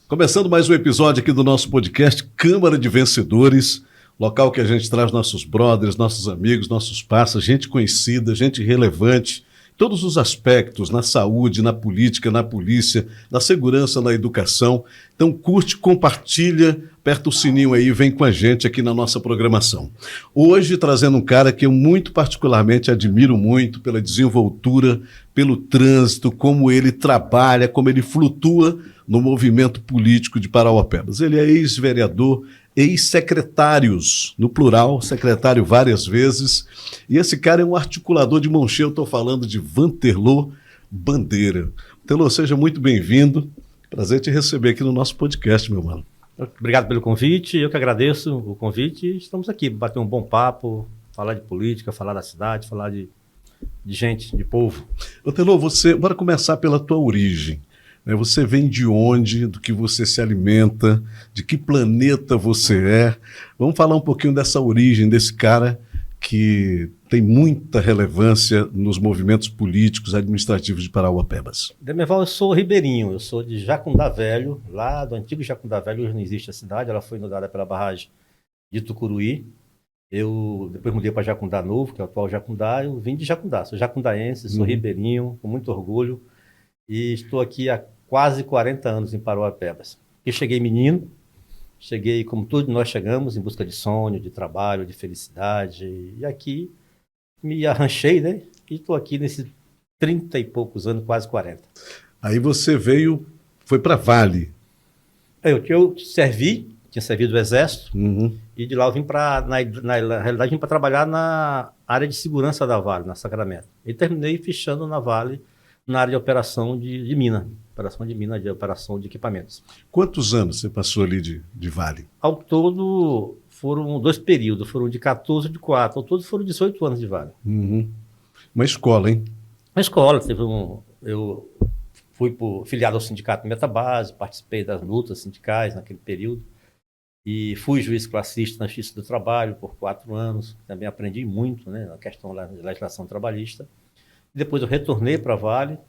Começando mais um episódio aqui do nosso podcast Câmara de Vencedores, local que a gente traz nossos brothers, nossos amigos, nossos parceiros, gente conhecida, gente relevante, todos os aspectos, na saúde, na política, na polícia, na segurança, na educação. Então curte, compartilha, aperta o sininho aí e vem com a gente aqui na nossa programação. Hoje trazendo um cara que eu muito particularmente admiro muito pela desenvoltura, pelo trânsito, como ele trabalha, como ele flutua no movimento político de Parauapebas. Ele é ex-vereador, ex-secretários, no plural, secretário várias vezes, e esse cara é um articulador de mão cheia. Eu estou falando de Vanterlô Bandeira. Vanterlô, seja muito bem-vindo, prazer te receber aqui no nosso podcast, meu mano. Obrigado pelo convite, eu que agradeço o convite, e estamos aqui, bater um bom papo, falar de política, falar da cidade, falar de gente, de povo. Vanterlô, bora começar pela tua origem. Você vem de onde, do que você se alimenta, de que planeta você é. Vamos falar um pouquinho dessa origem, desse cara que tem muita relevância nos movimentos políticos, administrativos de Parauapebas. Demerval, eu sou ribeirinho, eu sou de Jacundá Velho, lá do antigo Jacundá Velho. Hoje não existe a cidade, ela foi inundada pela barragem de Tucuruí. Eu depois mudei para Jacundá Novo, que é o atual Jacundá. Eu vim de Jacundá, sou jacundaense, sou ribeirinho, com muito orgulho. E estou aqui há quase 40 anos em Parauapebas. Eu cheguei menino, cheguei como todos nós chegamos, em busca de sonho, de trabalho, de felicidade. E aqui me arranchei, né? E estou aqui nesses 30 e poucos anos, quase 40. Aí você foi para Vale. Eu tinha servido o Exército, e de lá eu vim na realidade, vim para trabalhar na área de segurança da Vale, na Sacramento. E terminei fichando na Vale, na área de operação de mina, operação de equipamentos. Quantos anos você passou ali de Vale? Ao todo foram 2 períodos, foram de 14 e de 4, ao todo foram 18 anos de Vale. Uma escola, hein? Uma escola, eu fui filiado ao sindicato Metabase, participei das lutas sindicais naquele período, e fui juiz classista na Justiça do Trabalho por 4 anos, também aprendi muito, né, na questão da legislação trabalhista. Depois eu retornei para a Vale,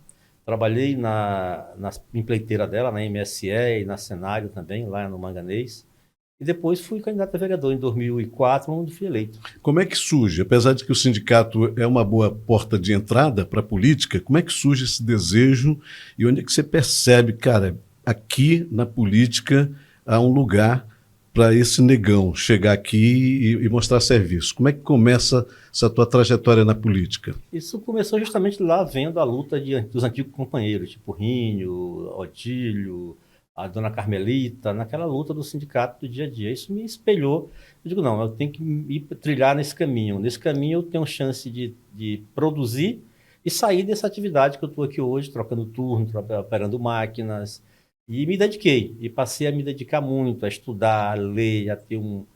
trabalhei na empreiteira dela, na MSE e na Cenário também, lá no Manganês. E depois fui candidato a vereador em 2004, onde fui eleito. Como é que surge, apesar de que o sindicato é uma boa porta de entrada para a política, como é que surge esse desejo e onde é que você percebe, cara, aqui na política há um lugar para esse negão chegar aqui e mostrar serviço? Como é que começa essa tua trajetória na política? Isso começou justamente lá, vendo a luta dos antigos companheiros, tipo Rinho, Odílio, a dona Carmelita, naquela luta do sindicato do dia a dia. Isso me espelhou. Eu digo, não, eu tenho que ir trilhar nesse caminho. Nesse caminho eu tenho chance de produzir e sair dessa atividade que eu estou aqui hoje, trocando turno, operando máquinas. E me dediquei, e passei a me dedicar muito, a estudar, a ler, a ter uma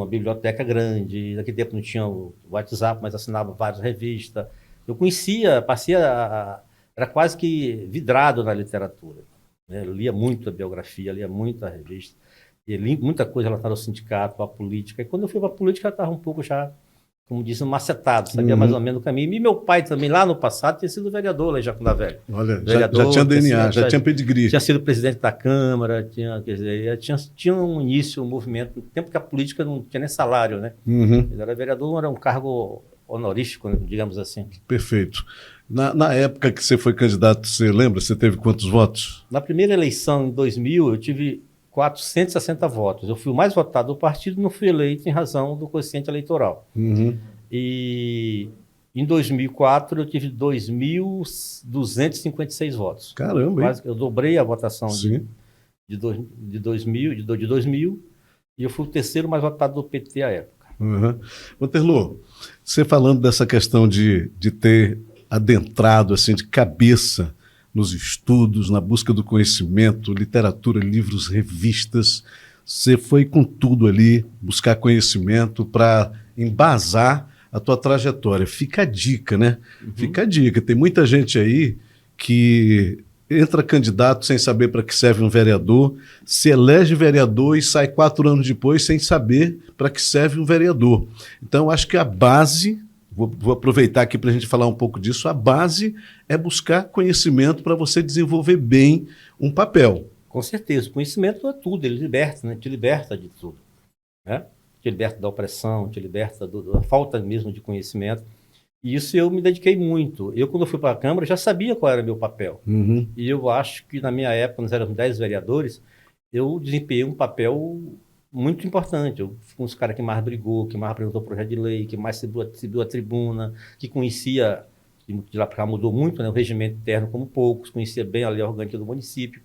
biblioteca grande. Naquele tempo não tinha o WhatsApp, mas assinava várias revistas. Eu conhecia, era quase que vidrado na literatura, né? Eu lia muito a biografia, lia muito a revista, e li muita coisa relacionada ao sindicato, à política. E quando eu fui para a política, eu estava um pouco já, como dizem, macetado, sabia mais ou menos o caminho. E meu pai também, lá no passado, tinha sido vereador lá em Jacundá Velho. Olha, já tinha DNA, já tinha pedigree. Tinha sido presidente da Câmara, tinha um início, um movimento, no tempo que a política não tinha nem salário, né? Ele era vereador, era um cargo honorífico, digamos assim. Perfeito. Na época que você foi candidato, você lembra? Você teve quantos votos? Na primeira eleição, em 2000, eu tive 460 votos. Eu fui o mais votado do partido, não fui eleito em razão do quociente eleitoral. E em 2004 eu tive 2.256 votos. Caramba, hein? Eu dobrei a votação de 2000, e eu fui o terceiro mais votado do PT à época. Vanterlô, você falando dessa questão de ter adentrado assim, de cabeça nos estudos, na busca do conhecimento, literatura, livros, revistas. Você foi com tudo ali, buscar conhecimento para embasar a tua trajetória. Fica a dica, né? Fica a dica. Tem muita gente aí que entra candidato sem saber para que serve um vereador, se elege vereador e sai 4 anos depois sem saber para que serve um vereador. Então, acho que a base, vou aproveitar aqui para a gente falar um pouco disso, a base é buscar conhecimento para você desenvolver bem um papel. Com certeza, o conhecimento é tudo, ele liberta, né? Te liberta de tudo, né? Te liberta da opressão, te liberta da falta mesmo de conhecimento. E isso eu me dediquei muito. Eu, quando eu fui para a Câmara, já sabia qual era o meu papel. Uhum. E eu acho que, na minha época, nós éramos 10 vereadores, eu desempenhei um papel muito importante. Eu fui um dos caras que mais brigou, que mais apresentou projeto de lei, que mais subiu a tribuna, que conhecia, de lá para cá mudou muito, né, o regimento interno como poucos, conhecia bem a lei orgânica do município.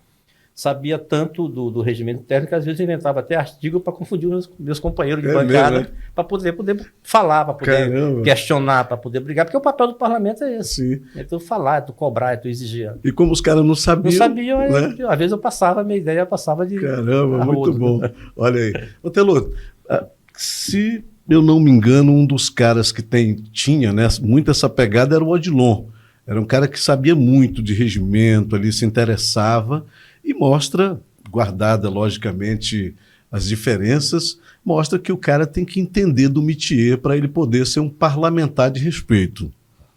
Sabia tanto do regimento interno que às vezes inventava até artigo para confundir os meus companheiros de bancada, mesmo, né? para poder falar, para poder Caramba. questionar, para poder brigar, porque o papel do parlamento é esse. Sim. É tu falar, é tu cobrar, é tu exigir. E como os caras não sabiam... Não sabiam, né? às vezes eu passava, a minha ideia passava de... Caramba, muito arrodo. bom. Olha aí. Ô, Telô, se eu não me engano, um dos caras que tinha, né, muito essa pegada era o Odilon. Era um cara que sabia muito de regimento, ali se interessava e mostra, guardada logicamente as diferenças, mostra que o cara tem que entender do métier para ele poder ser um parlamentar de respeito.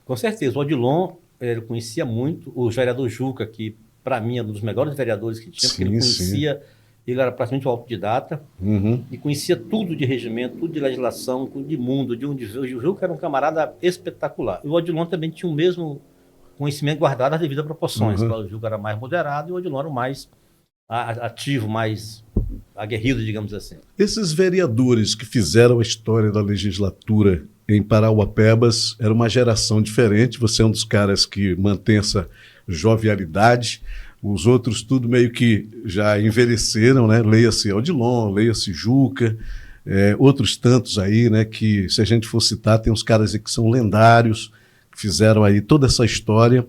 Com certeza. O Odilon, ele conhecia muito o vereador Juca, que para mim é um dos melhores vereadores que tinha, porque ele conhecia, ele era praticamente um autodidata, e conhecia tudo de regimento, tudo de legislação, tudo de mundo, de onde veio. O Juca era um camarada espetacular. E o Odilon também tinha o mesmo conhecimento guardado às devidas proporções. O Juca era mais moderado e o Odilon era o mais ativo, mais aguerrido, digamos assim. Esses vereadores que fizeram a história da legislatura em Parauapebas era uma geração diferente. Você é um dos caras que mantém essa jovialidade. Os outros tudo meio que já envelheceram, né? Leia-se Odilon, leia-se Juca, outros tantos aí, né? Que se a gente for citar, tem uns caras aí que são lendários, que fizeram aí toda essa história.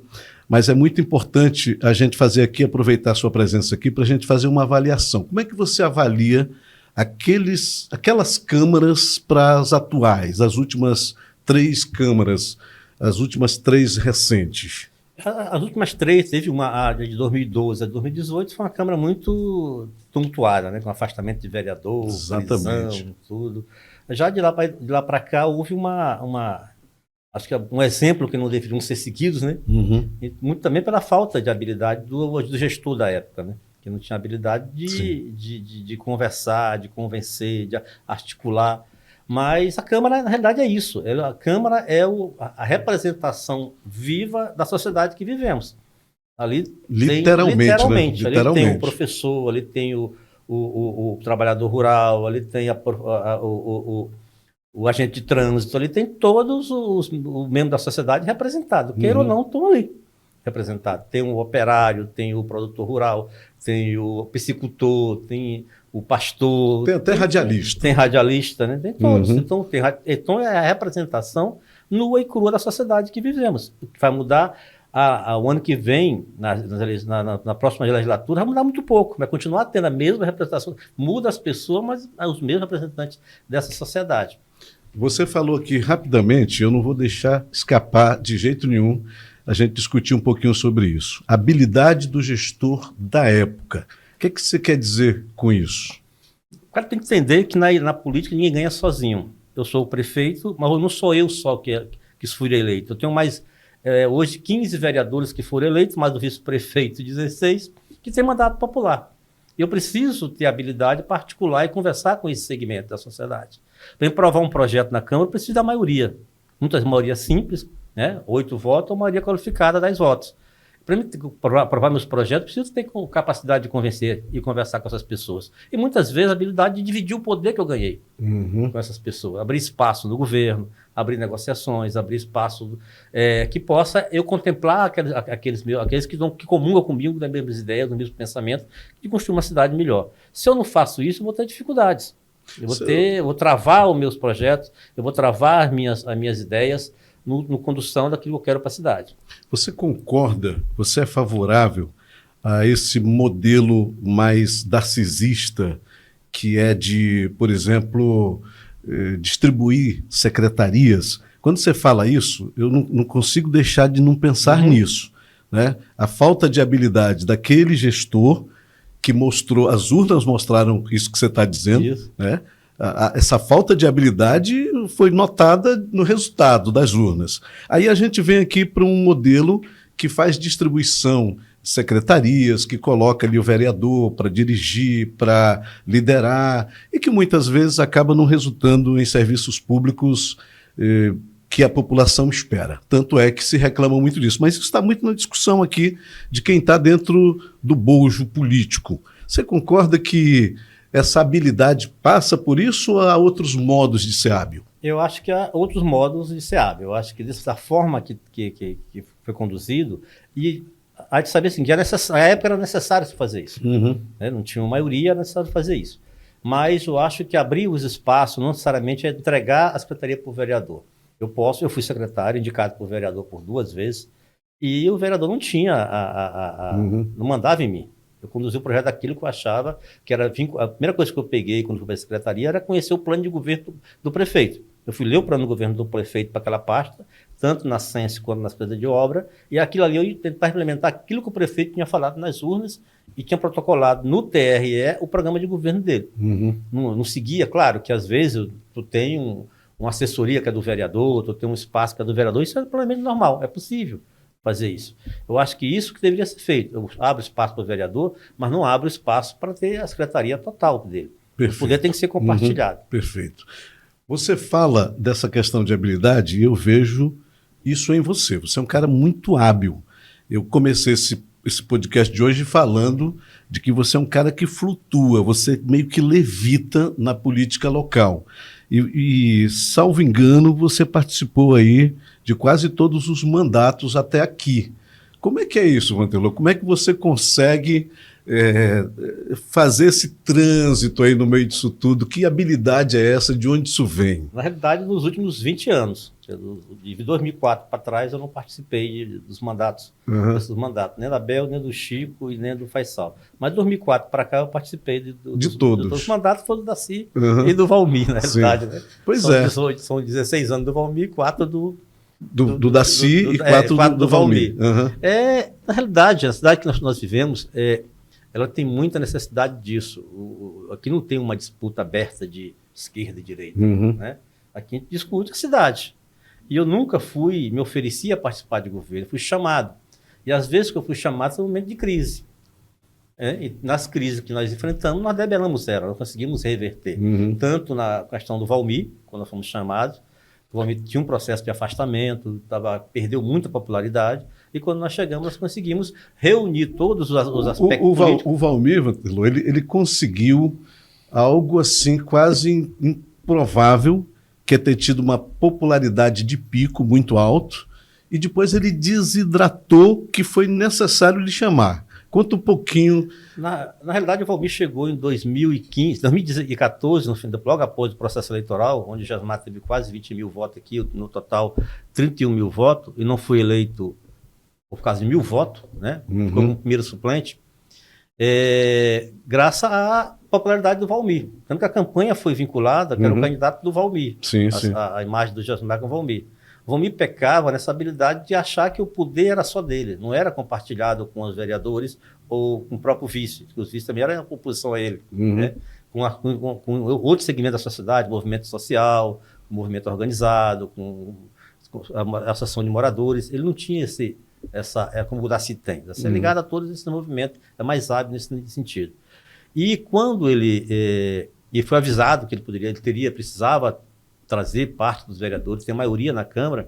Mas é muito importante a gente fazer aqui, aproveitar a sua presença aqui, para a gente fazer uma avaliação. Como é que você avalia aquelas câmaras para as atuais, as últimas 3 câmaras, as últimas 3 recentes? As últimas 3, teve a de 2012 a 2018, foi uma Câmara muito tumultuada, né, com afastamento de vereador, prisão, tudo. Já de lá para cá, houve acho que um exemplo que não deveriam ser seguidos, né? E muito também pela falta de habilidade do gestor da época, né? Que não tinha habilidade de conversar, de convencer, de articular. Mas a Câmara, na realidade, é isso. A Câmara é a representação viva da sociedade que vivemos. Ali literalmente. Né? Ali tem o professor, ali tem o trabalhador rural, ali tem o agente de trânsito, ali tem todos os membros da sociedade representados, queira ou não, estão ali representados. Tem o operário, tem o produtor rural, tem o piscicultor, tem o pastor. Tem até radialista. Tem radialista, né? Tem todos. Então é a representação nua e crua da sociedade que vivemos. O que vai mudar o ano que vem, na próxima legislatura, vai mudar muito pouco, vai continuar tendo a mesma representação. Muda as pessoas, mas os mesmos representantes dessa sociedade. Você falou aqui rapidamente, eu não vou deixar escapar de jeito nenhum a gente discutir um pouquinho sobre isso. Habilidade do gestor da época. O que você quer dizer com isso? O cara tem que entender que na política ninguém ganha sozinho. Eu sou o prefeito, mas não sou eu só que fui eleito. Eu tenho mais, hoje, 15 vereadores que foram eleitos, mais o vice-prefeito 16, que tem mandato popular. Eu preciso ter habilidade particular e conversar com esse segmento da sociedade. Para aprovar um projeto na Câmara, eu preciso da maioria. Muitas maioria simples, né? 8 votos ou maioria qualificada, 10 votos. Para aprovar meus projetos, preciso ter capacidade de convencer e conversar com essas pessoas. E muitas vezes a habilidade de dividir o poder que eu ganhei com essas pessoas. Abrir espaço no governo, abrir negociações, abrir espaço que possa eu contemplar aqueles que comungam comigo das mesmas ideias, do mesmo pensamento, de construir uma cidade melhor. Se eu não faço isso, eu vou ter dificuldades. Eu vou travar os meus projetos, eu vou travar as minhas ideias no condução daquilo que eu quero para a cidade. Você concorda, você é favorável a esse modelo mais narcisista, que é de, por exemplo, distribuir secretarias? Quando você fala isso, eu não consigo deixar de não pensar nisso, né? A falta de habilidade daquele gestor que mostrou, as urnas mostraram isso que você está dizendo, né? Essa falta de habilidade foi notada no resultado das urnas. Aí a gente vem aqui para um modelo que faz distribuição secretarias, que coloca ali o vereador para dirigir, para liderar, e que muitas vezes acaba não resultando em serviços públicos que a população espera. Tanto é que se reclama muito disso. Mas isso está muito na discussão aqui de quem está dentro do bojo político. Você concorda que essa habilidade passa por isso ou há outros modos de ser hábil? Eu acho que há outros modos de ser hábil. Eu acho que dessa forma que foi conduzido, e há de saber assim, que na época era necessário se fazer isso. Né? Não tinha uma maioria, era necessário fazer isso. Mas eu acho que abrir os espaços não necessariamente é entregar a secretaria para o vereador. Eu fui secretário, indicado por vereador por 2 vezes, e o vereador não tinha, não mandava em mim. Eu conduzi o projeto daquilo que eu achava que era... A primeira coisa que eu peguei quando fui para a secretaria era conhecer o plano de governo do prefeito. Eu fui ler o plano de governo do prefeito para aquela pasta, tanto na Sense quanto nas empresas de obra, e aquilo ali eu ia tentar implementar aquilo que o prefeito tinha falado nas urnas e tinha protocolado no TRE o programa de governo dele. Não seguia, claro, que às vezes tu tem uma assessoria que é do vereador, tu tem um espaço que é do vereador, isso é plenamente normal, é possível fazer isso. Eu acho que isso que deveria ser feito. Eu abro espaço para o vereador, mas não abro espaço para ter a secretaria total dele. Perfeito. O poder tem que ser compartilhado. Perfeito. Você fala dessa questão de habilidade e eu vejo isso em você. Você é um cara muito hábil. Eu comecei esse podcast de hoje falando de que você é um cara que flutua, você meio que levita na política local. E salvo engano, você participou aí de quase todos os mandatos até aqui. Como é que é isso, Vanterloo? Como é que você consegue fazer esse trânsito aí no meio disso tudo? Que habilidade é essa? De onde isso vem? Na realidade, nos últimos 20 anos, de 2004 para trás, eu não participei dos mandatos, desses mandatos, nem da Bel, nem do Chico e nem do Faisal. Mas de 2004 para cá eu participei de todos. Os mandatos foram do Daci e do Valmir, na realidade. Né? Pois são 16 anos do Valmir e 4 do Daci e 4 do Valmir. Na realidade, a cidade que nós vivemos, ela tem muita necessidade disso. Aqui não tem uma disputa aberta de esquerda e direita. Né? Aqui a gente discute a cidade. E eu nunca me ofereci a participar de governo, fui chamado. E às vezes que eu fui chamado foi um momento de crise. E nas crises que nós enfrentamos, nós debelamos ela, nós conseguimos reverter. Tanto na questão do Valmir, quando nós fomos chamados, o Valmir tinha um processo de afastamento, perdeu muita popularidade, e quando nós chegamos, nós conseguimos reunir todos os aspectos políticos. O Valmir, Vanterloo, ele conseguiu algo assim quase improvável, que é ter tido uma popularidade de pico muito alto, e depois ele desidratou que foi necessário lhe chamar. Conta um pouquinho. Na realidade, o Valmir chegou em 2014, no fim, logo após o processo eleitoral, onde o Jasmar teve quase 20 mil votos aqui, no total 31 mil votos, e não foi eleito por causa de 1.000 votos, né? Ficou como primeiro suplente, graças à popularidade do Valmir. Tanto que a campanha foi vinculada, que era o candidato do Valmir, a imagem do Jasmar com o Valmir. O Valmir pecava nessa habilidade de achar que o poder era só dele, não era compartilhado com os vereadores ou com o próprio vice, que os vices também eram oposição a ele, né? com outros segmentos da sociedade, movimento social, movimento organizado, com a associação de moradores. Ele não tinha como o Daci tem. O Daci é ligado a todos esses movimentos, é mais hábil nesse sentido. E quando ele foi avisado que ele precisava trazer parte dos vereadores, tem maioria na Câmara,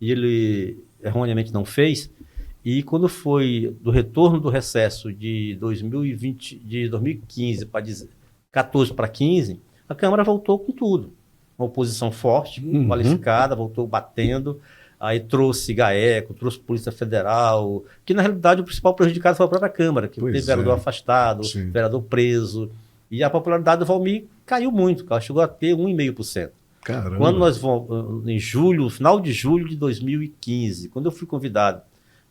e ele erroneamente não fez, e quando foi do retorno do recesso de 2015 para 14 para 15, a Câmara voltou com tudo. Uma oposição forte, qualificada, voltou batendo, aí trouxe GAECO, trouxe Polícia Federal, que na realidade o principal prejudicado foi a própria Câmara, que teve vereador afastado, vereador preso, e a popularidade do Valmir caiu muito, ela chegou a ter 1,5%. Caramba. Quando nós vamos, final de julho de 2015, quando eu fui convidado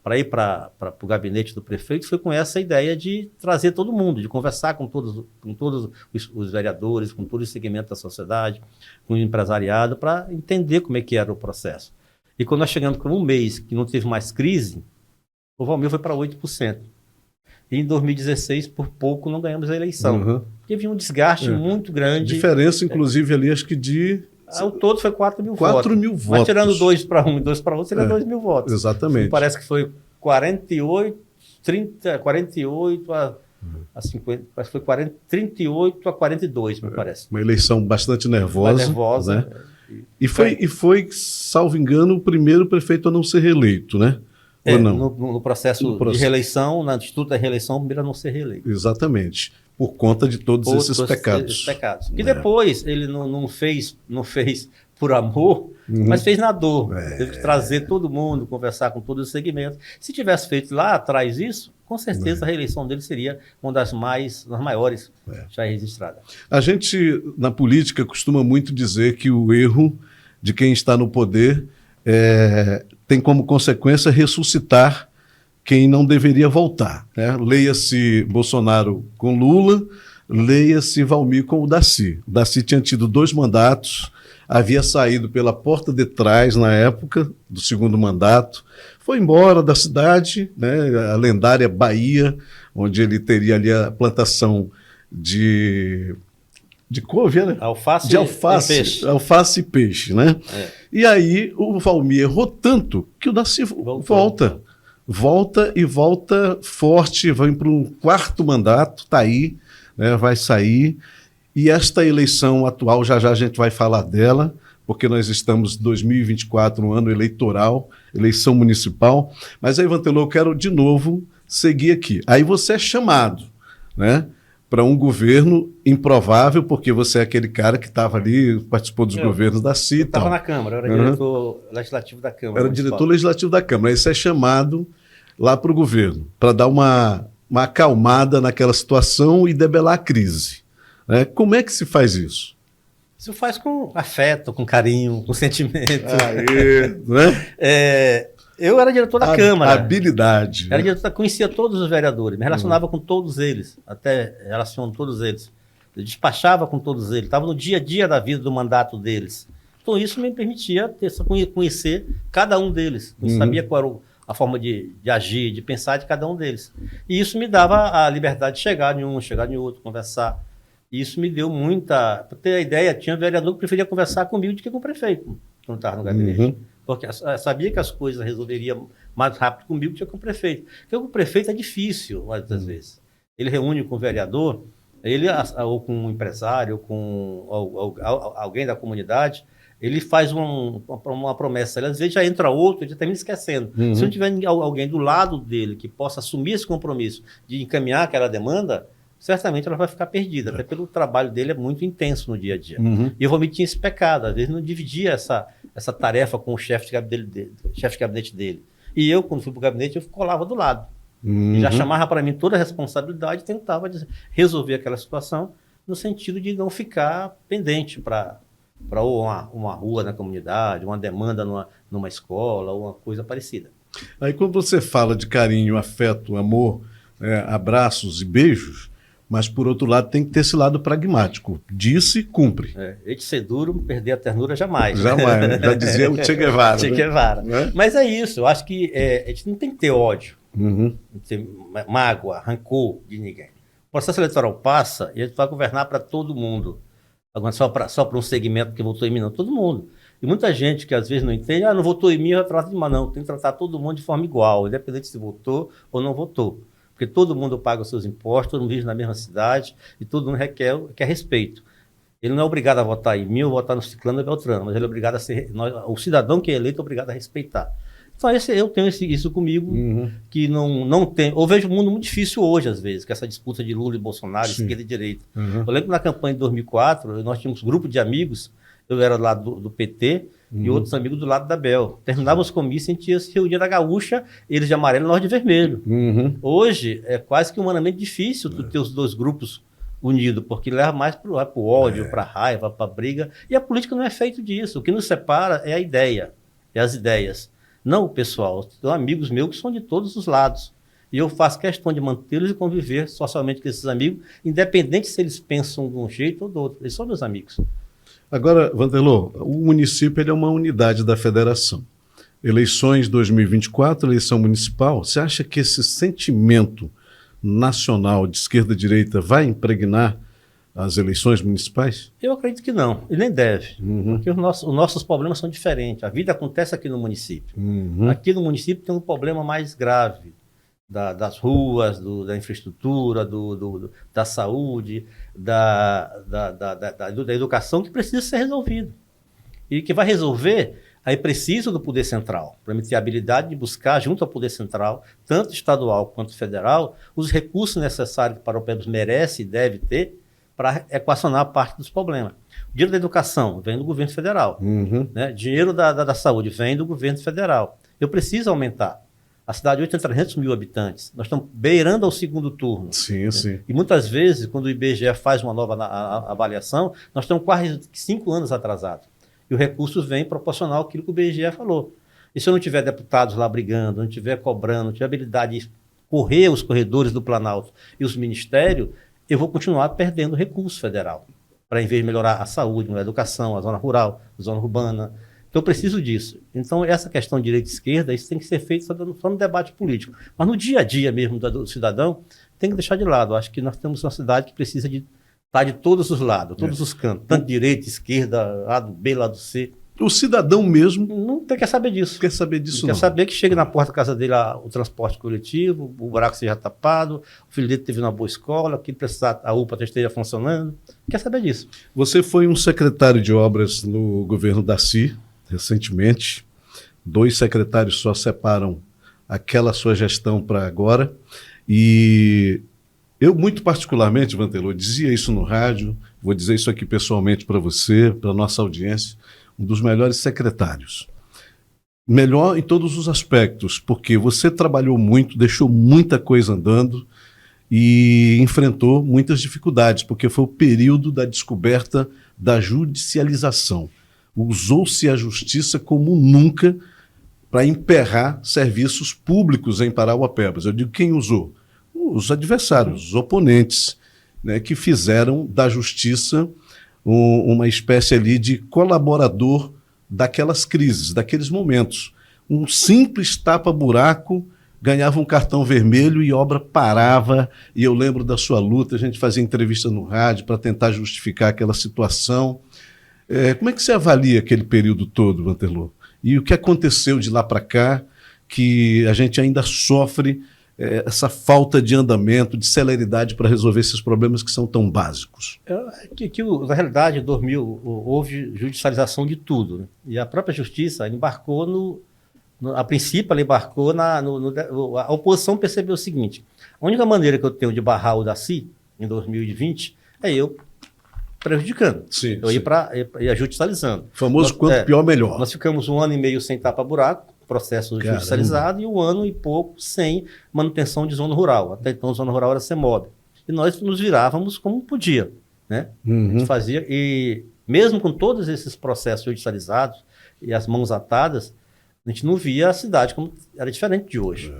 para ir para o gabinete do prefeito, foi com essa ideia de trazer todo mundo, de conversar com todos os vereadores, com todo o segmento da sociedade, com o empresariado, para entender como é que era o processo. E quando nós chegamos com um mês que não teve mais crise, o Valmir foi para 8%. E em 2016, por pouco, não ganhamos a eleição. Porque havia um desgaste muito grande. Diferença, inclusive, ali, acho que de... Ao todo foi 4 mil votos. 4 mil votos. Mas tirando 2 para um e 2 para outro, seria 2 mil votos. Exatamente. Parece que foi 48 48 a 50, parece que foi 38 a 42, me parece. Uma eleição bastante nervosa. Mais nervosa. Né? E foi, salvo engano, o primeiro prefeito a não ser reeleito, né? Ou não? No processo de reeleição, no Instituto da Reeleição, o primeiro a não ser reeleito. Exatamente. Por conta de todos esses pecados. Que depois ele não fez por amor, mas fez na dor. Teve que trazer todo mundo, conversar com todos os segmentos. Se tivesse feito lá atrás isso, com certeza a reeleição dele seria uma das maiores já registradas. A gente, na política, costuma muito dizer que o erro de quem está no poder tem como consequência ressuscitar quem não deveria voltar. Né? Leia-se Bolsonaro com Lula, leia-se Valmir com o Daci. O Daci tinha tido 2 mandatos, havia saído pela porta de trás na época do segundo mandato, foi embora da cidade, né, a lendária Bahia, onde ele teria ali a plantação de couve, né? Alface e peixe, né? E aí o Valmir errou tanto que o Daci volta forte, vai para um 4º mandato, está aí, né, vai sair. E esta eleição atual, já a gente vai falar dela, porque nós estamos em 2024, um ano eleitoral, eleição municipal. Mas aí, Vantelô, eu quero de novo seguir aqui. Aí você é chamado, né, para um governo improvável, porque você é aquele cara que estava ali, participou dos governos da CITA. Estava na Câmara, eu era diretor legislativo da Câmara. Era diretor legislativo da Câmara. Aí você é chamado lá para o governo, para dar uma acalmada naquela situação e debelar a crise. Né? Como é que se faz isso? Isso faz com afeto, com carinho, com sentimento. Né? Eu era diretor da Câmara. Habilidade. Era diretor, conhecia todos os vereadores, me relacionava com todos eles, até relaciono todos eles. Eu despachava com todos eles, estava no dia a dia da vida do mandato deles. Então isso me permitia conhecer cada um deles. Eu sabia qual era a forma de agir, de pensar de cada um deles. E isso me dava a liberdade de chegar em um, chegar em outro, conversar. E isso me deu muita... Para ter a ideia, tinha vereador que preferia conversar comigo do que com o prefeito, quando estava no gabinete. Porque sabia que as coisas resolveriam mais rápido comigo do que com o prefeito. Porque com o prefeito é difícil, muitas vezes. Ele reúne com o vereador, ou com um empresário, ou com alguém da comunidade, ele faz uma promessa. Às vezes já entra outro, ele já termina esquecendo. Se não tiver alguém do lado dele que possa assumir esse compromisso de encaminhar aquela demanda, certamente ela vai ficar perdida, até pelo trabalho dele é muito intenso no dia a dia. E o Valmir tinha esse pecado, às vezes não dividia essa tarefa com o chefe de gabinete dele. E eu, quando fui para o gabinete, eu colava do lado. Já chamava para mim toda a responsabilidade e tentava resolver aquela situação no sentido de não ficar pendente para uma rua na comunidade, uma demanda numa escola, ou uma coisa parecida. Aí quando você fala de carinho, afeto, amor, abraços e beijos, mas, por outro lado, tem que ter esse lado pragmático. Disse, cumpre. Hei de ser duro, perder a ternura jamais. Jamais, né? Já dizia o Che Guevara. Che Guevara. Né? Mas é isso, eu acho que a gente não tem que ter ódio, não tem que ter mágoa, rancor de ninguém. O processo eleitoral passa e a gente vai governar para todo mundo. Agora, só para um segmento que votou em mim, não, todo mundo. E muita gente que às vezes não entende, não votou em mim, eu trato de mal. Não, tem que tratar todo mundo de forma igual, independente se votou ou não votou. Porque todo mundo paga os seus impostos, todo mundo vive na mesma cidade e todo mundo quer respeito. Ele não é obrigado a votar em mim ou votar no Ciclano ou Beltrano, mas ele é obrigado a ser... o cidadão que é eleito é obrigado a respeitar. Então eu tenho isso comigo, que não tem... Eu vejo um mundo muito difícil hoje, às vezes, com essa disputa de Lula e Bolsonaro, esquerda e direita. Eu lembro que na campanha de 2004, nós tínhamos um grupo de amigos, eu era do lado do PT, e outros amigos do lado da Bel. Terminava os comícios, a gente ia se reunir na Gaúcha, eles de amarelo e nós de vermelho. Hoje é quase que humanamente difícil tu ter os dois grupos unidos, porque leva mais para o ódio, para a raiva, para a briga. E a política não é feito disso. O que nos separa é a ideia, é as ideias. Não o pessoal. Tenho amigos meus que são de todos os lados. E eu faço questão de mantê-los e conviver socialmente com esses amigos, independente se eles pensam de um jeito ou do outro. Eles são meus amigos. Agora, Vantelô, o município ele é uma unidade da federação. Eleições 2024, eleição municipal, você acha que esse sentimento nacional de esquerda e direita vai impregnar as eleições municipais? Eu acredito que não, e nem deve, porque os nossos problemas são diferentes. A vida acontece aqui no município. Aqui no município tem um problema mais grave das ruas, da infraestrutura, da saúde, da educação, que precisa ser resolvido. E que vai resolver, aí precisa do Poder Central, para ter a habilidade de buscar, junto ao Poder Central, tanto estadual quanto federal, os recursos necessários que o país merece e deve ter para equacionar parte dos problemas. O dinheiro da educação vem do governo federal. Né? Dinheiro da saúde vem do governo federal. Eu preciso aumentar. A cidade hoje tem 300 mil habitantes. Nós estamos beirando ao segundo turno. Sim, né? sim. E muitas vezes, quando o IBGE faz uma nova avaliação, nós estamos quase 5 anos atrasados. E o recurso vem proporcional àquilo que o IBGE falou. E se eu não tiver deputados lá brigando, não tiver cobrando, não tiver habilidade de correr os corredores do Planalto e os ministérios, eu vou continuar perdendo recurso federal. Para, em vez de melhorar a saúde, melhorar a educação, a zona rural, a zona urbana. Então, eu preciso disso. Então, essa questão de direita e esquerda, isso tem que ser feito só no debate político. Mas no dia a dia mesmo do cidadão, tem que deixar de lado. Acho que nós temos uma cidade que precisa de estar de todos os lados, todos os cantos. Tanto direita, esquerda, lado B, lado C. O cidadão mesmo não quer saber disso. Quer saber disso, não. Quer saber que chegue na porta da casa dele o transporte coletivo, o buraco seja tapado, o filho dele teve uma boa escola, que precisar, a UPA esteja funcionando. Quer saber disso. Você foi um secretário de obras no governo Daci, recentemente. 2 secretários só separam aquela sua gestão para agora. E eu, muito particularmente, Vantelô, dizia isso no rádio, vou dizer isso aqui pessoalmente para você, para a nossa audiência, um dos melhores secretários. Melhor em todos os aspectos, porque você trabalhou muito, deixou muita coisa andando e enfrentou muitas dificuldades, porque foi o período da descoberta da judicialização. Usou-se a justiça como nunca para emperrar serviços públicos em Parauapebas. Eu digo quem usou? Os adversários, os oponentes, né, que fizeram da justiça uma espécie ali de colaborador daquelas crises, daqueles momentos. Um simples tapa-buraco ganhava um cartão vermelho e obra parava, e eu lembro da sua luta, a gente fazia entrevista no rádio para tentar justificar aquela situação. Como é que você avalia aquele período todo, Vantelô? E o que aconteceu de lá para cá, que a gente ainda sofre essa falta de andamento, de celeridade para resolver esses problemas que são tão básicos? Na realidade, em 2000, houve judicialização de tudo. Né? E a própria justiça embarcou a princípio, ela embarcou a oposição percebeu o seguinte: a única maneira que eu tenho de barrar o Daci em 2020 é eu prejudicando. Sim, eu ia judicializando. Famoso quanto pior, melhor. Nós ficamos 1 ano e meio sem tapa-buraco, processo judicializado, e 1 ano e pouco sem manutenção de zona rural. Até então, a zona rural era CEMOB. E nós nos virávamos como podia. Né? A gente fazia, e mesmo com todos esses processos judicializados e as mãos atadas, a gente não via a cidade como era diferente de hoje.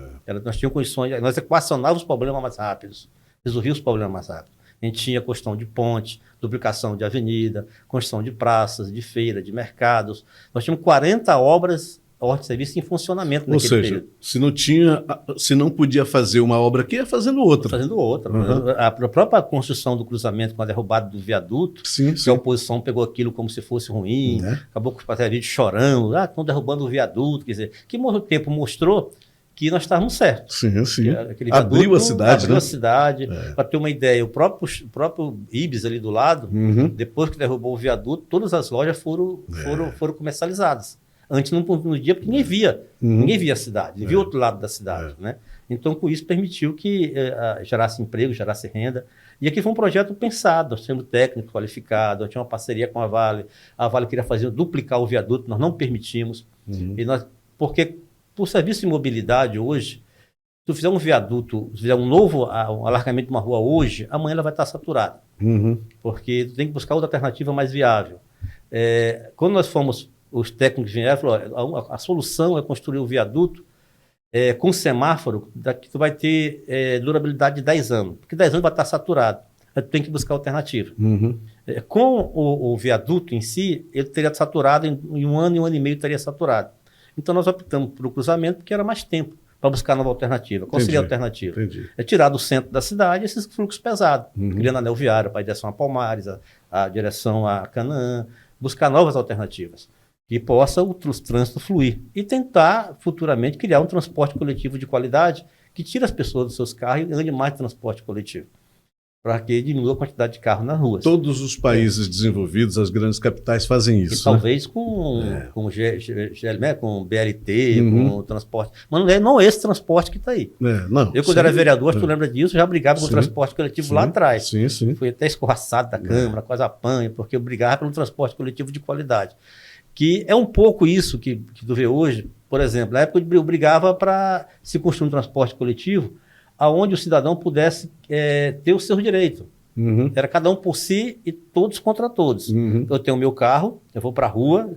Nós tínhamos condições, nós equacionávamos os problemas mais rápidos, resolvíamos os problemas mais rápidos. A gente tinha construção de ponte, duplicação de avenida, construção de praças, de feira, de mercados. Nós tínhamos 40 obras, ordem de serviço em funcionamento naquele período. Ou seja, se não podia fazer uma obra aqui, ia fazendo outra. Fazendo outra. A própria construção do cruzamento com a derrubada do viaduto, que a oposição pegou aquilo como se fosse ruim, acabou com os passarinhos chorando, estão derrubando o viaduto. Quer dizer, que o tempo mostrou que nós estávamos certos. Sim. Abriu a cidade, Abriu a cidade. Para ter uma ideia, o próprio Ibis ali do lado, depois que derrubou o viaduto, todas as lojas foram comercializadas. Antes não podia, porque ninguém via. Ninguém via a cidade, ninguém via o outro lado da cidade. Né? Então, com isso, permitiu que gerasse emprego, gerasse renda. E aqui foi um projeto pensado, nós tínhamos técnico qualificado, nós tínhamos uma parceria com a Vale queria duplicar o viaduto, nós não permitimos. Porque por serviço de mobilidade hoje, se tu fizer um viaduto, se fizer um alargamento de uma rua hoje, amanhã ela vai estar saturada. Porque tu tem que buscar outra alternativa mais viável. Quando nós fomos, os técnicos vieram e falaram, a solução é construir o viaduto com semáforo, que tu vai ter durabilidade de 10 anos. Porque 10 anos vai estar saturado. Aí tu tem que buscar alternativa. Com o viaduto em si, ele teria saturado em 1 ano e 1 ano e meio teria saturado. Então, nós optamos por o cruzamento porque era mais tempo para buscar nova alternativa. Qual seria a alternativa? É tirar do centro da cidade esses fluxos pesados, criando anel viário para a direção a Palmares, a direção a Canaã, buscar novas alternativas que possa o trânsito fluir e tentar futuramente criar um transporte coletivo de qualidade que tire as pessoas dos seus carros e ande mais de transporte coletivo, para que diminua a quantidade de carro nas ruas. Todos os países desenvolvidos, as grandes capitais, fazem isso. E talvez com com BRT, com transporte. Mas não é esse transporte que está aí. Não, eu, quando era vereador, tu lembra disso, já brigava com o transporte coletivo lá atrás. Sim. Fui até escorraçado da Câmara, quase apanho, porque eu brigava pelo transporte coletivo de qualidade. Que é um pouco isso que tu vê hoje. Por exemplo, na época eu brigava para se construir um transporte coletivo aonde o cidadão pudesse ter os seus direitos. Era cada um por si e todos contra todos. Eu tenho o meu carro, eu vou para a rua,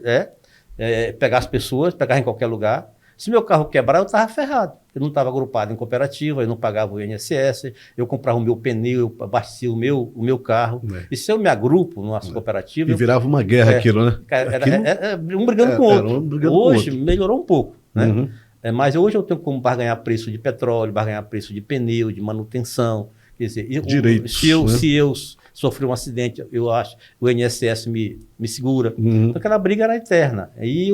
pegar as pessoas, pegar em qualquer lugar. Se meu carro quebrar, eu estava ferrado. Eu não estava agrupado em cooperativa, eu não pagava o INSS, eu comprava o meu pneu, eu abastecia o meu carro. E se eu me agrupo numa cooperativa... E virava uma guerra aquilo, né? Era um brigando com o outro. Hoje melhorou um pouco, né? Mas hoje eu tenho como barganhar preço de petróleo, barganhar preço de pneu, de manutenção. Quer dizer, direitos, se eu sofrer um acidente, eu acho o INSS me segura. Então aquela briga era eterna. Aí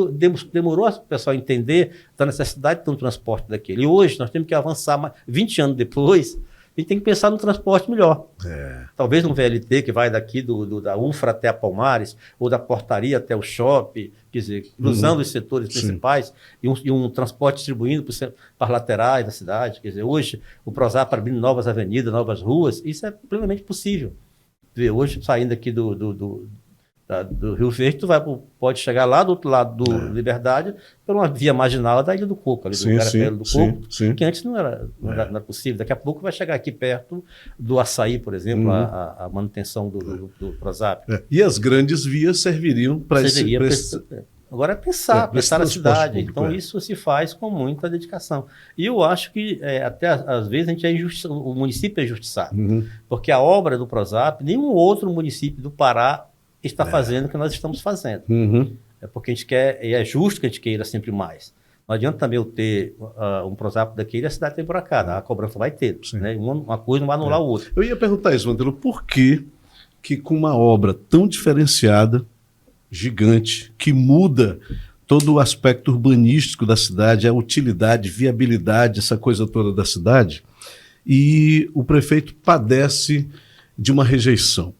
demorou o pessoal entender da necessidade de ter um transporte daquele. E hoje nós temos que avançar, mas 20 anos depois, a gente tem que pensar no transporte melhor. Talvez um VLT que vai daqui da UFRA até a Palmares, ou da portaria até o shopping, quer dizer, cruzando os setores principais, e um transporte distribuindo para as laterais da cidade. Quer dizer, hoje o Prozap abrindo novas avenidas, novas ruas, isso é plenamente possível. Hoje, saindo aqui do Rio Verde, pode chegar lá do outro lado do Liberdade, por uma via marginal da Ilha do Coco, ali do Garapé do Coco, que antes não era possível. Daqui a pouco vai chegar aqui perto do Açaí, por exemplo, a manutenção do Prozap. E as grandes vias serviriam para esse... Agora é pensar a cidade. Público, então isso se faz com muita dedicação. E eu acho que até às vezes a gente o município é injustiçado, porque a obra do Prozap, nenhum outro município do Pará está fazendo o que nós estamos fazendo. É porque a gente quer, e é justo que a gente queira sempre mais. Não adianta também eu ter um Prozap daquele e a cidade tem buracada. A cobrança vai ter. Né? Uma coisa não vai anular a outra. Eu ia perguntar isso, Vandelo, por que com uma obra tão diferenciada, gigante, que muda todo o aspecto urbanístico da cidade, a utilidade, viabilidade, essa coisa toda da cidade, e o prefeito padece de uma rejeição?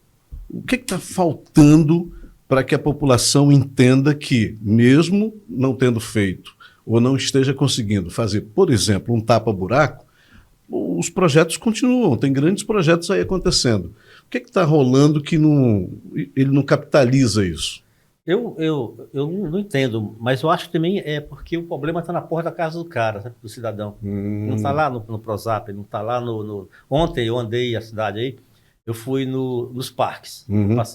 O que está faltando para que a população entenda que, mesmo não tendo feito ou não esteja conseguindo fazer, por exemplo, um tapa-buraco, os projetos continuam, tem grandes projetos aí acontecendo. O que está rolando que ele não capitaliza isso? Eu não entendo, mas eu acho que também é porque o problema está na porta da casa do cara, né, do cidadão. Não está lá no Prozap, não está lá Ontem eu andei a cidade aí, eu fui nos parques.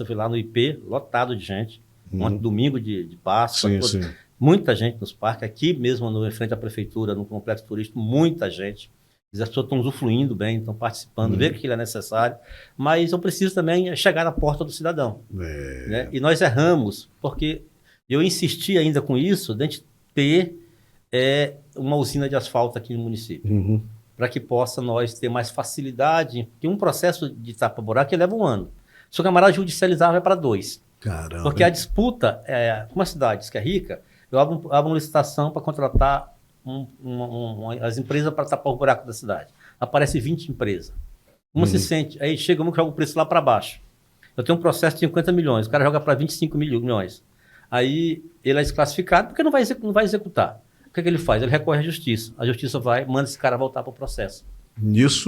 Fui lá no IP, lotado de gente. Ontem, domingo de Páscoa. Muita gente nos parques. Aqui mesmo, em frente à prefeitura, no complexo turístico, muita gente. As pessoas estão usufruindo bem, estão participando, vê que aquilo é necessário. Mas eu preciso também chegar na porta do cidadão. Né? E nós erramos, porque eu insisti ainda com isso, de a gente ter uma usina de asfalto aqui no município. Para que possa nós ter mais facilidade, porque um processo de tapa-buraco leva 1 ano. Se o camarada judicializar, vai para 2. Caramba. Porque a disputa, como a cidade diz que é rica, eu abro uma licitação para contratar as empresas para tapar o buraco da cidade. Aparece 20 empresas. Uma se sente, aí chega uma que joga o preço lá para baixo. Eu tenho um processo de 50 milhões, o cara joga para 25 milhões. Aí ele é desclassificado porque não vai executar. O que ele faz? Ele recorre à justiça. A justiça manda esse cara voltar para o processo.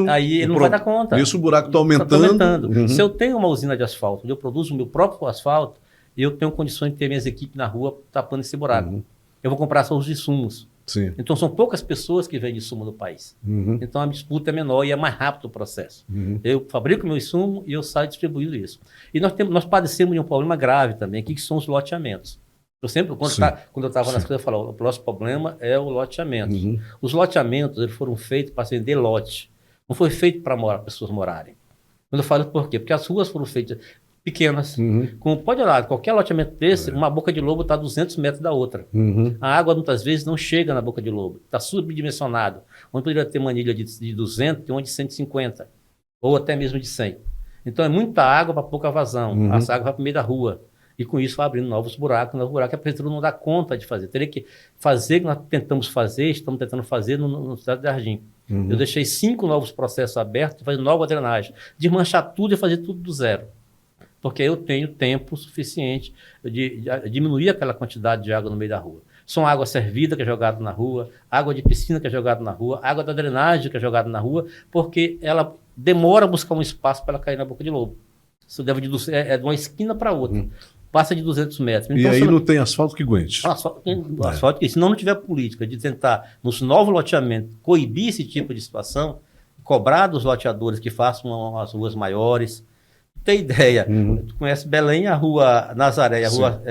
Aí ele não vai dar conta. Nisso o buraco está aumentando. Se eu tenho uma usina de asfalto, onde eu produzo o meu próprio asfalto, eu tenho condições de ter minhas equipes na rua tapando esse buraco. Eu vou comprar só os insumos. Então são poucas pessoas que vendem insumo no país. Então a disputa é menor e é mais rápido o processo. Eu fabrico meu insumo e eu saio distribuindo isso. E nós padecemos de um problema grave também, que são os loteamentos. Eu sempre, quando eu estava nas coisas, eu falava, o próximo problema é o loteamento. Os loteamentos eles foram feitos para vender lote. Não foi feito para pessoas morarem. Quando eu falo por quê? Porque as ruas foram feitas pequenas. Pode olhar, qualquer loteamento desse, uma boca de lobo está a 200 metros da outra. A água, muitas vezes, não chega na boca de lobo. Está subdimensionado. Onde poderia ter uma anilha de 200, tem uma de 150. Ou até mesmo de 100. Então, é muita água para pouca vazão. Essa água vai para o meio da rua. E com isso vai abrindo novos buracos, que a prefeitura não dá conta de fazer. Teria que fazer o que nós tentamos fazer, estamos tentando fazer no Cidade do Jardim. Eu deixei 5 novos processos abertos, fazer nova drenagem, desmanchar tudo e fazer tudo do zero. Porque eu tenho tempo suficiente de diminuir aquela quantidade de água no meio da rua. São água servida que é jogada na rua, água de piscina que é jogada na rua, água da drenagem que é jogada na rua, porque ela demora a buscar um espaço para ela cair na boca de lobo. Isso deve de uma esquina para outra. Passa de 200 metros. Então, e aí não tem asfalto que aguente. Asfalto que, se não tiver política de tentar, nos novos loteamentos, coibir esse tipo de situação, cobrar dos loteadores que façam as ruas maiores. Tem ideia. Tu conhece Belém, a rua Nazaré, a rua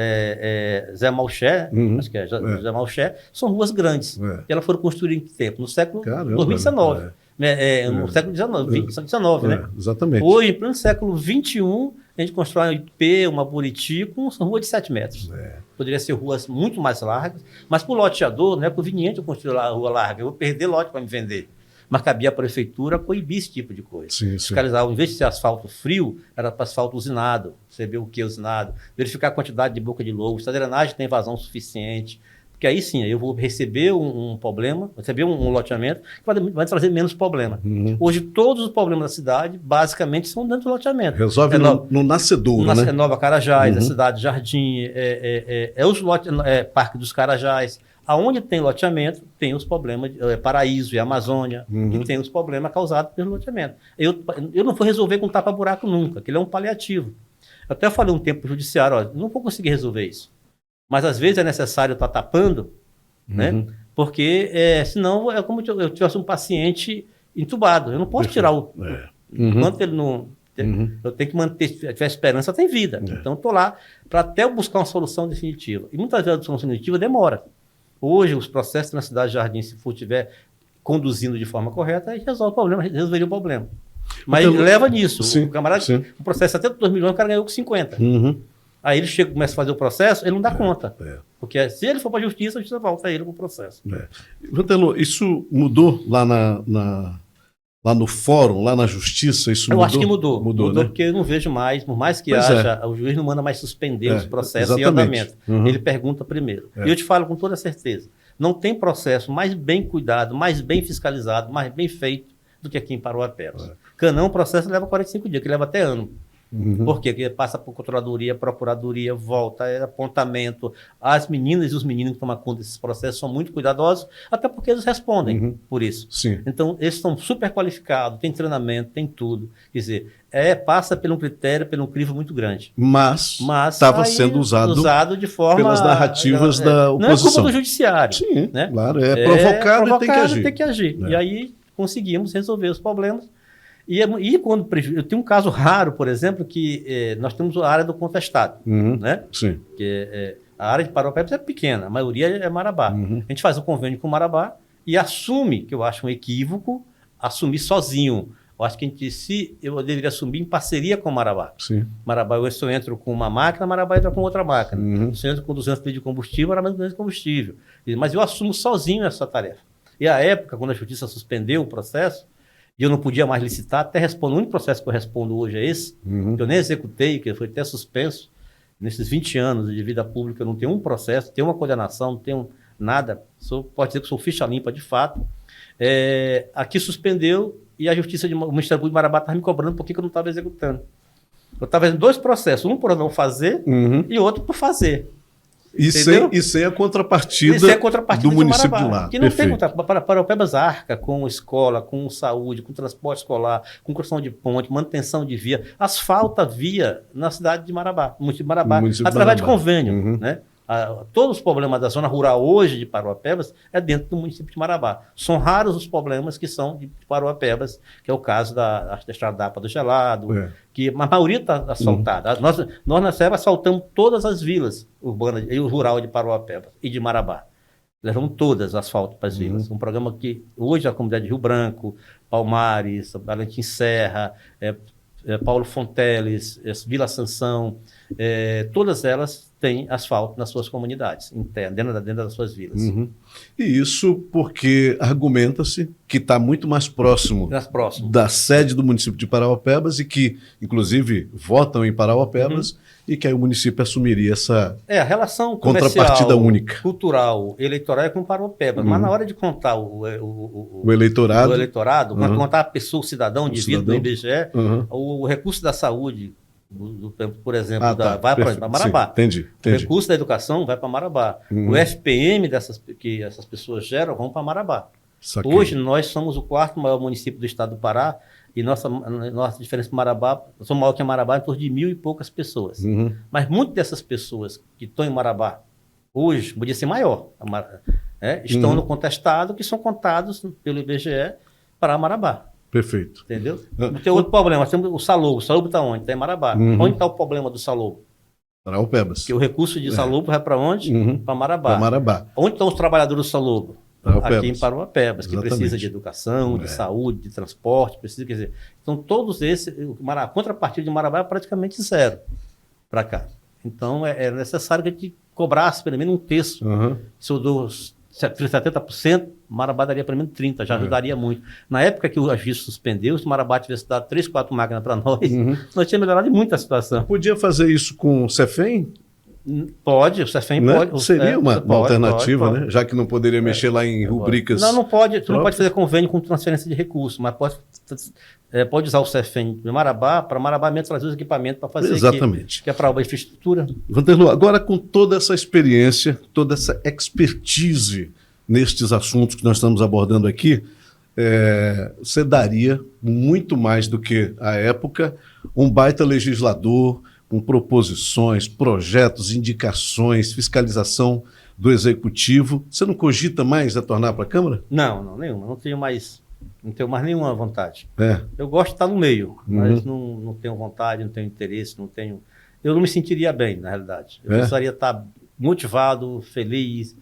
Zé Malché, acho que é Zé Malché, são ruas grandes. E elas foram construídas em que tempo? No século 2019. No século XIX, né? Exatamente. Hoje, em pleno século XXI, a gente constrói um IP, uma Buriti, com rua de 7 metros. Poderia ser ruas muito mais largas, mas para o loteador não é conveniente eu construir a rua larga, eu vou perder lote para me vender. Mas cabia a prefeitura coibir esse tipo de coisa. Fiscalizar, em vez de ser asfalto frio, era para asfalto usinado. Você vê o que é usinado. Verificar a quantidade de boca de lobo, se a drenagem tem vazão suficiente. Porque aí sim, eu vou receber um problema, receber um loteamento que vai trazer menos problema. Hoje, todos os problemas da cidade, basicamente, são dentro do loteamento. Resolve no nascedouro, né? Nova Carajás, a cidade Jardim, Parque dos Carajás. Aonde tem loteamento, tem os problemas, Paraíso e Amazônia, que tem os problemas causados pelo loteamento. Eu não vou resolver com tapa-buraco nunca, que ele é um paliativo. Eu até falei um tempo para o judiciário, não vou conseguir resolver isso. Mas às vezes é necessário estar tapando, né? Porque senão é como se eu tivesse um paciente entubado. Eu não posso tirar o... Enquanto ele não... Eu tenho que manter, se tiver esperança, tem vida. Então eu estou lá para até eu buscar uma solução definitiva. E muitas vezes a solução definitiva demora. Hoje, os processos na cidade de Jardim, se for estiver conduzindo de forma correta, aí resolve o problema, resolveria o problema. Mas então, leva nisso. O camarada, o processo até 2 milhões, o cara ganhou com 50. Aí ele chega, começa a fazer o processo, ele não dá conta. Porque se ele for para a justiça volta ele para o processo. Vantelo, isso mudou lá lá no fórum, lá na justiça, isso mudou? Eu acho que mudou. Mudou, né? Porque eu não vejo mais, por mais que haja, o juiz não manda mais suspender os processos em andamento. Ele pergunta primeiro. E eu te falo com toda certeza, não tem processo mais bem cuidado, mais bem fiscalizado, mais bem feito do que aqui em Parauapebas. Canão, o processo leva 45 dias, que leva até ano. Por quê? Porque passa por controladoria, procuradoria, volta, apontamento. As meninas e os meninos que tomam conta desses processos são muito cuidadosos, até porque eles respondem por isso. Então, eles estão super qualificados, tem treinamento, tem tudo. Quer dizer, passa por um critério, por um crivo muito grande. Mas estava sendo usado de forma... pelas narrativas da oposição. Não é culpa do judiciário. Sim, né? Claro. Provocado e tem que agir. E aí conseguimos resolver os problemas. E quando eu tenho um caso raro, por exemplo, que nós temos a área do contestado, né? Sim. Que a área de Parauapebas é pequena, a maioria é Marabá. A gente faz um convênio com o Marabá e assume, que eu acho um equívoco, assumir sozinho. Eu acho que eu deveria assumir em parceria com o Marabá. Marabá, se eu entro com uma máquina, Marabá entra com outra máquina. Se eu entro com 200 litros de combustível, Marabá entra com combustível. Mas eu assumo sozinho essa tarefa. E à época, quando a justiça suspendeu o processo, e eu não podia mais licitar, até respondo, o único processo que eu respondo hoje é esse, que eu nem executei, que foi até suspenso. Nesses 20 anos de vida pública, eu não tenho um processo, tenho uma condenação, não tenho nada, pode dizer que sou ficha limpa de fato. Aqui suspendeu e a Justiça o Ministério Público de Marabá estava me cobrando porque eu não estava executando. Eu estava fazendo 2 processos, um por não fazer e outro por fazer. E sem a contrapartida, do município de lá. Que não tem contrapartida. Parauapebas arca com escola, com saúde, com transporte escolar, com construção de ponte, manutenção de via, asfalta via na cidade de Marabá, município de Marabá, através de convênio. Né? Todos os problemas da zona rural hoje de Parauapebas é dentro do município de Marabá. São raros os problemas que são de Parauapebas, que é o caso da Estrada da APA do Gelado, que a maioria está asfaltada. Nós na SEBA asfaltamos todas as vilas urbanas e o rural de Parauapebas e de Marabá. Levamos todas asfalto para as vilas. Um programa que hoje a comunidade de Rio Branco, Palmares, Valentim Serra, Paulo Fonteles, Vila Sansão, todas elas têm asfalto nas suas comunidades, dentro das suas vilas. Uhum. E isso porque argumenta-se que está muito mais próximo da sede do município de Parauapebas e que, inclusive, votam em Parauapebas e que aí o município assumiria essa a relação contrapartida única. Cultural, eleitoral é com Parauapebas, mas na hora de contar o eleitorado, quando contar a pessoa, o cidadão indivíduo do IBGE, o recurso da saúde, por exemplo, vai para Marabá. Sim, entendi. O recurso da educação vai para Marabá. O FPM que essas pessoas geram vão para Marabá. Saquei. Hoje nós somos o 4º maior município do estado do Pará e nossa diferença para Marabá, somos maior que Marabá em torno de 1.000 e poucas pessoas. Mas muitas dessas pessoas que estão em Marabá hoje, podia ser maior, estão no contestado, que são contados pelo IBGE para Marabá. Perfeito. Entendeu? Não tem outro problema. Nós temos o Salobo. O Salobo está onde? Está em Marabá. Onde está o problema do Salobo? Parauapebas. Porque o recurso de Salobo vai para onde? Para Marabá. Para Marabá. Onde estão os trabalhadores do Salobo? Aqui em Parauapebas, que Exatamente. precisa de educação, de saúde, de transporte, precisa, quer dizer, então todos esses, a contrapartida de Marabá é praticamente zero para cá. Então é necessário que a gente cobrasse pelo menos um terço. Se eu dou 70%, Marabá daria pelo menos 30%, já ajudaria muito. Na época que o ajuste suspendeu, se Marabá tivesse dado 3, 4 máquinas para nós, nós tínhamos melhorado muito a situação. Podia fazer isso com o Cefem? Pode, o Cefem pode. Seria uma alternativa, né? Já que não poderia mexer lá em rubricas. Não pode. Tu não pode fazer convênio com transferência de recursos, mas pode usar o Cefem de Marabá, para Marabá mesmo trazer os equipamentos para fazer. Exatamente. Que é para a infraestrutura. Vanderlô, agora com toda essa experiência, toda essa expertise nestes assuntos que nós estamos abordando aqui, você daria muito mais do que à época um baita legislador, com proposições, projetos, indicações, fiscalização do Executivo. Você não cogita mais retornar para a Câmara? Não, nenhuma. Não tenho mais nenhuma vontade. Eu gosto de estar no meio, mas não tenho vontade, não tenho interesse, eu não me sentiria bem, na realidade. Eu precisaria estar motivado, feliz.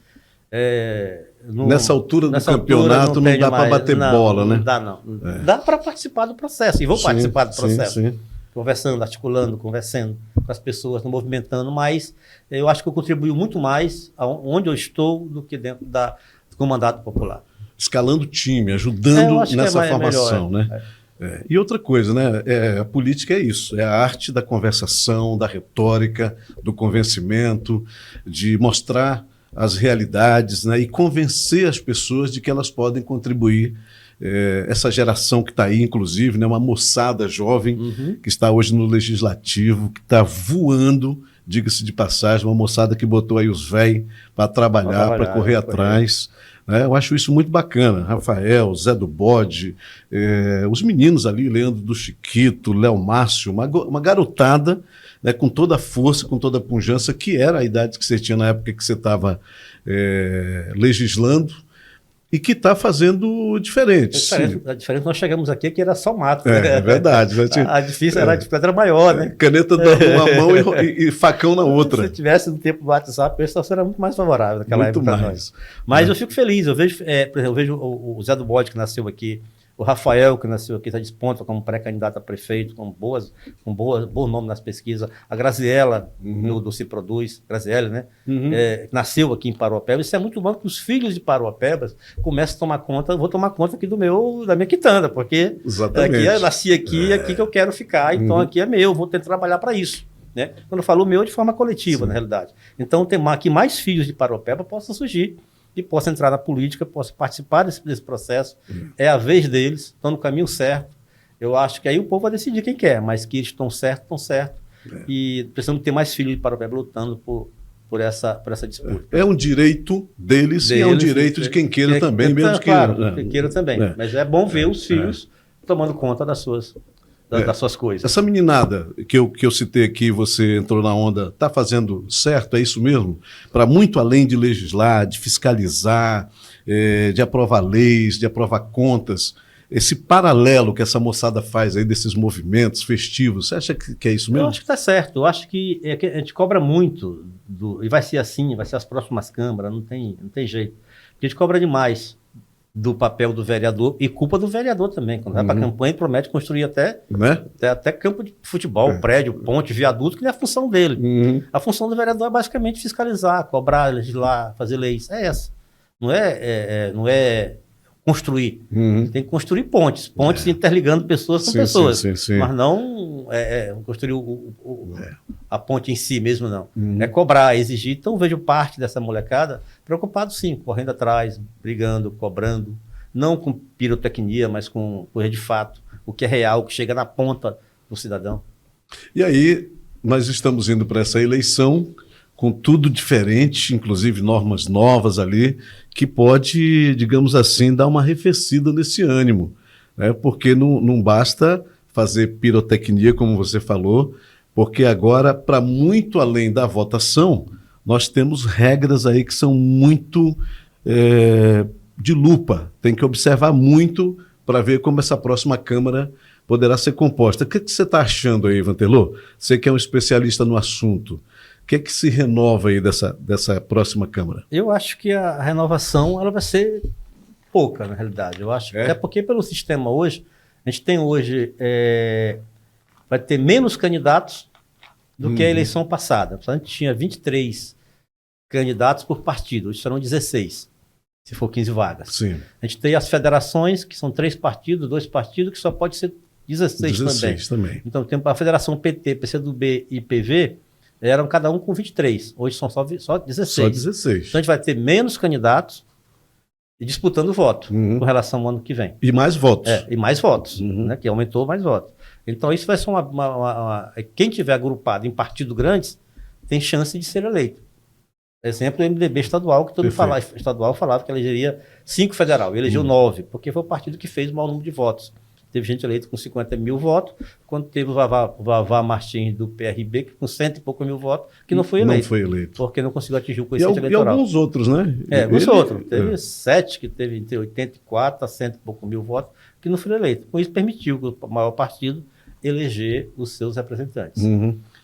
Nessa altura do campeonato não dá para bater bola, né? Não dá, não. Dá para participar do processo, e vou participar do processo. Sim. Conversando, articulando, conversando com as pessoas, nos movimentando, mas eu acho que eu contribuo muito mais onde eu estou do que dentro do mandato popular. Escalando o time, ajudando nessa formação, melhor, né? E outra coisa, né? A política é isso, é a arte da conversação, da retórica, do convencimento, de mostrar as realidades, né? E convencer as pessoas de que elas podem contribuir. Essa geração que está aí, inclusive, né, uma moçada jovem que está hoje no Legislativo, que está voando, diga-se de passagem, uma moçada que botou aí os velhos para trabalhar, para correr atrás. Né? Eu acho isso muito bacana. Rafael, Zé do Bode, os meninos ali, Leandro do Chiquito, Léo Márcio, uma garotada, né, com toda a força, com toda a pujança, que era a idade que você tinha na época que você estava legislando. E que está fazendo diferente. A diferença, nós chegamos aqui que era só mato. É verdade. A dificuldade era maior, né? Caneta numa mão e facão na outra. Se tivesse no tempo do WhatsApp, a situação era muito mais favorável naquela época. Muito mais. Mas eu fico feliz. Eu vejo, por exemplo, eu vejo o Zé do Bode, que nasceu aqui, o Rafael, que nasceu aqui, está desponta como pré-candidato a prefeito, com bom nome nas pesquisas. A Graziela, do Se Produz, Graziela, né? Nasceu aqui em Parauapebas. Isso é muito bom que os filhos de Parauapebas comecem a tomar conta. Vou tomar conta aqui da minha quitanda, porque eu nasci aqui, é aqui que eu quero ficar, então aqui é meu, vou ter que trabalhar para isso. Né? Quando eu falo meu, de forma coletiva, na realidade. Então, tem que mais filhos de Parauapebas possam surgir e possam entrar na política, possam participar desse processo. É a vez deles, estão no caminho certo. Eu acho que aí o povo vai decidir quem quer, mas que eles estão certos. E precisamos ter mais filhos de Parauapebas lutando por essa disputa. É um direito deles e é um direito de quem queira também, mesmo que... Claro, quem queira também. Mas é bom ver os filhos tomando conta das suas coisas. Essa meninada que eu citei aqui, você entrou na onda, está fazendo certo? É isso mesmo? Para muito além de legislar, de fiscalizar, de aprovar leis, de aprovar contas, esse paralelo que essa moçada faz aí desses movimentos festivos, você acha que é isso mesmo? Eu acho que está certo. Eu acho que a gente cobra muito, e vai ser assim, vai ser as próximas câmaras, não tem jeito. Porque a gente cobra demais do papel do vereador e culpa do vereador também. Quando vai para a campanha, ele promete construir até campo de futebol, prédio, ponte, viaduto, que não é a função dele. A função do vereador é basicamente fiscalizar, cobrar, legislar, fazer leis. É essa. Não é construir. Tem que construir pontes interligando pessoas com pessoas. Sim. Mas não construir a ponte em si mesmo, não. É cobrar, exigir. Então, eu vejo parte dessa molecada preocupado, sim, correndo atrás, brigando, cobrando. Não com pirotecnia, mas com coisa de fato. O que é real, o que chega na ponta do cidadão. E aí, nós estamos indo para essa eleição com tudo diferente, inclusive normas novas ali, que pode, digamos assim, dar uma arrefecida nesse ânimo, né? Porque não basta fazer pirotecnia, como você falou, porque agora, para muito além da votação, nós temos regras aí que são muito de lupa. Tem que observar muito para ver como essa próxima Câmara poderá ser composta. O que você está achando aí, Vanterlô? Você que é um especialista no assunto. O que é que se renova aí dessa próxima Câmara? Eu acho que a renovação ela vai ser pouca, na realidade. Eu acho até porque pelo sistema hoje, a gente tem hoje, vai ter menos candidatos do que a eleição passada. A gente tinha 23 candidatos por partido, hoje serão 16, se for 15 vagas. Sim. A gente tem as federações, que são 3 partidos, 2 partidos, que só pode ser 16 também. Então tem a Federação PT, PCdoB e PV, eram cada um com 23. Hoje são só 16. Só 16. Então a gente vai ter menos candidatos e disputando voto com relação ao ano que vem. E mais votos. E mais votos, né, que aumentou mais votos. Então isso vai ser quem tiver agrupado em partidos grandes tem chance de ser eleito. Exemplo, o MDB estadual, que todo estadual falava que elegeria 5 federal, elegeu 9, porque foi o partido que fez o maior número de votos. Teve gente eleita com 50 mil votos, quando teve o Vavá Martins do PRB, com 100 e poucos mil votos, que não foi eleito. Não foi eleito. Porque não conseguiu atingir o coeficiente eleitoral. E alguns outros, né? Alguns outros. Teve 7, que teve entre 84 a 100 e poucos mil votos, que não foi eleito. Com isso, permitiu o maior partido eleger os seus representantes.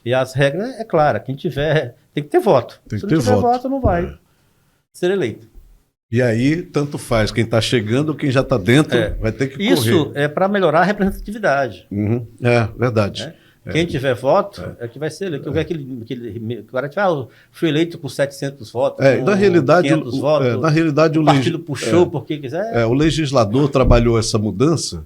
E as regras, é claro, quem tiver, tem que ter voto. Se não tiver voto, não vai ser eleito. E aí, tanto faz, quem está chegando ou quem já está dentro vai ter que correr. Isso é para melhorar a representatividade. Verdade. Quem tiver voto é que vai ser eleito. Eu vi aquele cara fui eleito com 700 votos, na realidade, 500 votos, na realidade, o partido puxou porque quiser. O legislador trabalhou essa mudança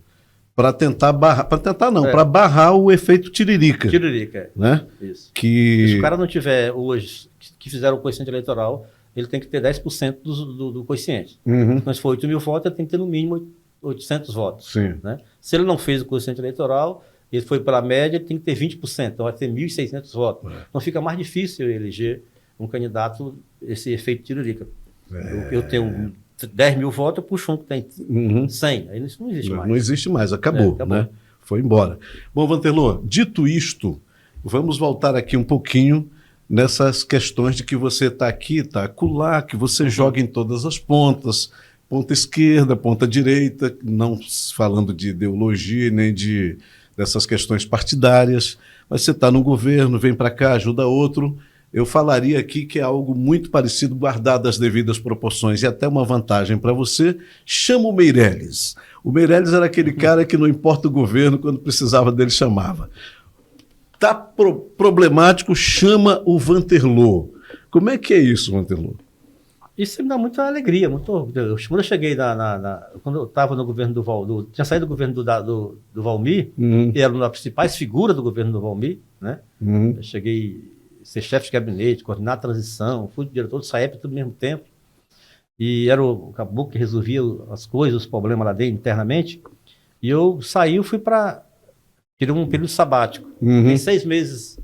para tentar barrar, para barrar o efeito tiririca. Tiririca, né? Isso. Que... Se o cara não tiver hoje, que fizeram o coeficiente eleitoral, ele tem que ter 10% do coeficiente. Então, se for 8 mil votos, ele tem que ter no mínimo 800 votos. Sim. Né? Se ele não fez o coeficiente eleitoral, ele foi pela média, ele tem que ter 20%, então vai ter 1.600 votos. Então fica mais difícil eleger um candidato, esse efeito tiririca. Eu tenho 10 mil votos, eu puxo um que tem 100. Aí isso não existe mais. Não existe mais, acabou. Né? Foi embora. Bom, Vanterlô, dito isto, vamos voltar aqui um pouquinho nessas questões de que você está aqui, está acolá, que você joga em todas as pontas, ponta esquerda, ponta direita, não falando de ideologia nem dessas questões partidárias, mas você está no governo, vem para cá, ajuda outro. Eu falaria aqui que é algo muito parecido, guardado as devidas proporções, e até uma vantagem para você, chama o Meirelles. O Meirelles era aquele cara que não importa o governo, quando precisava dele chamava. Está problemático, chama o Vanterlô. Como é que é isso, Vanterlô? Isso me dá muita alegria, muito orgulho. Quando eu cheguei quando eu estava no governo tinha saído do governo do Valmir, que era uma das principais figuras do governo do Valmir, né? Eu cheguei a ser chefe de gabinete, coordenar a transição, fui diretor do SAEP tudo ao mesmo tempo, e era o caboclo que resolvia as coisas, os problemas lá dentro, internamente, e eu saí, fui para... Tirei um período sabático. Em 6 meses.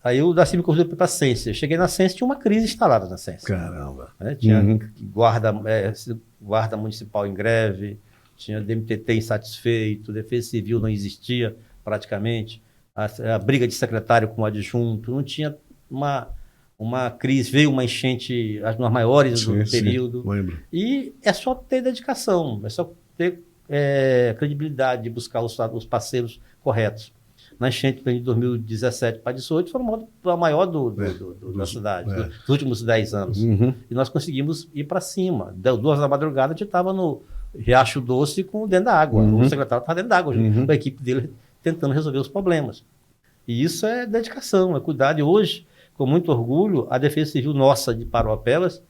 Aí o Daci me convidou para a Ciência. Eu cheguei na Ciência, tinha uma crise instalada na Ciência. Caramba. Tinha guarda municipal em greve, tinha DMTT insatisfeito, Defesa Civil não existia praticamente, a briga de secretário com o adjunto, não tinha uma crise, veio uma enchente, as maiores do período. Lembro. E é só ter dedicação, é só ter credibilidade de buscar os parceiros corretos. na enchente de 2017 para 2018 foi a maior da cidade, dos últimos 10 anos. E nós conseguimos ir para cima. Deu 2 da madrugada, a gente estava no Riacho Doce dentro da água. O secretário estava dentro da água, com a equipe dele tentando resolver os problemas. E isso é dedicação, é cuidado. E hoje, com muito orgulho, a Defesa Civil nossa de Paroapelas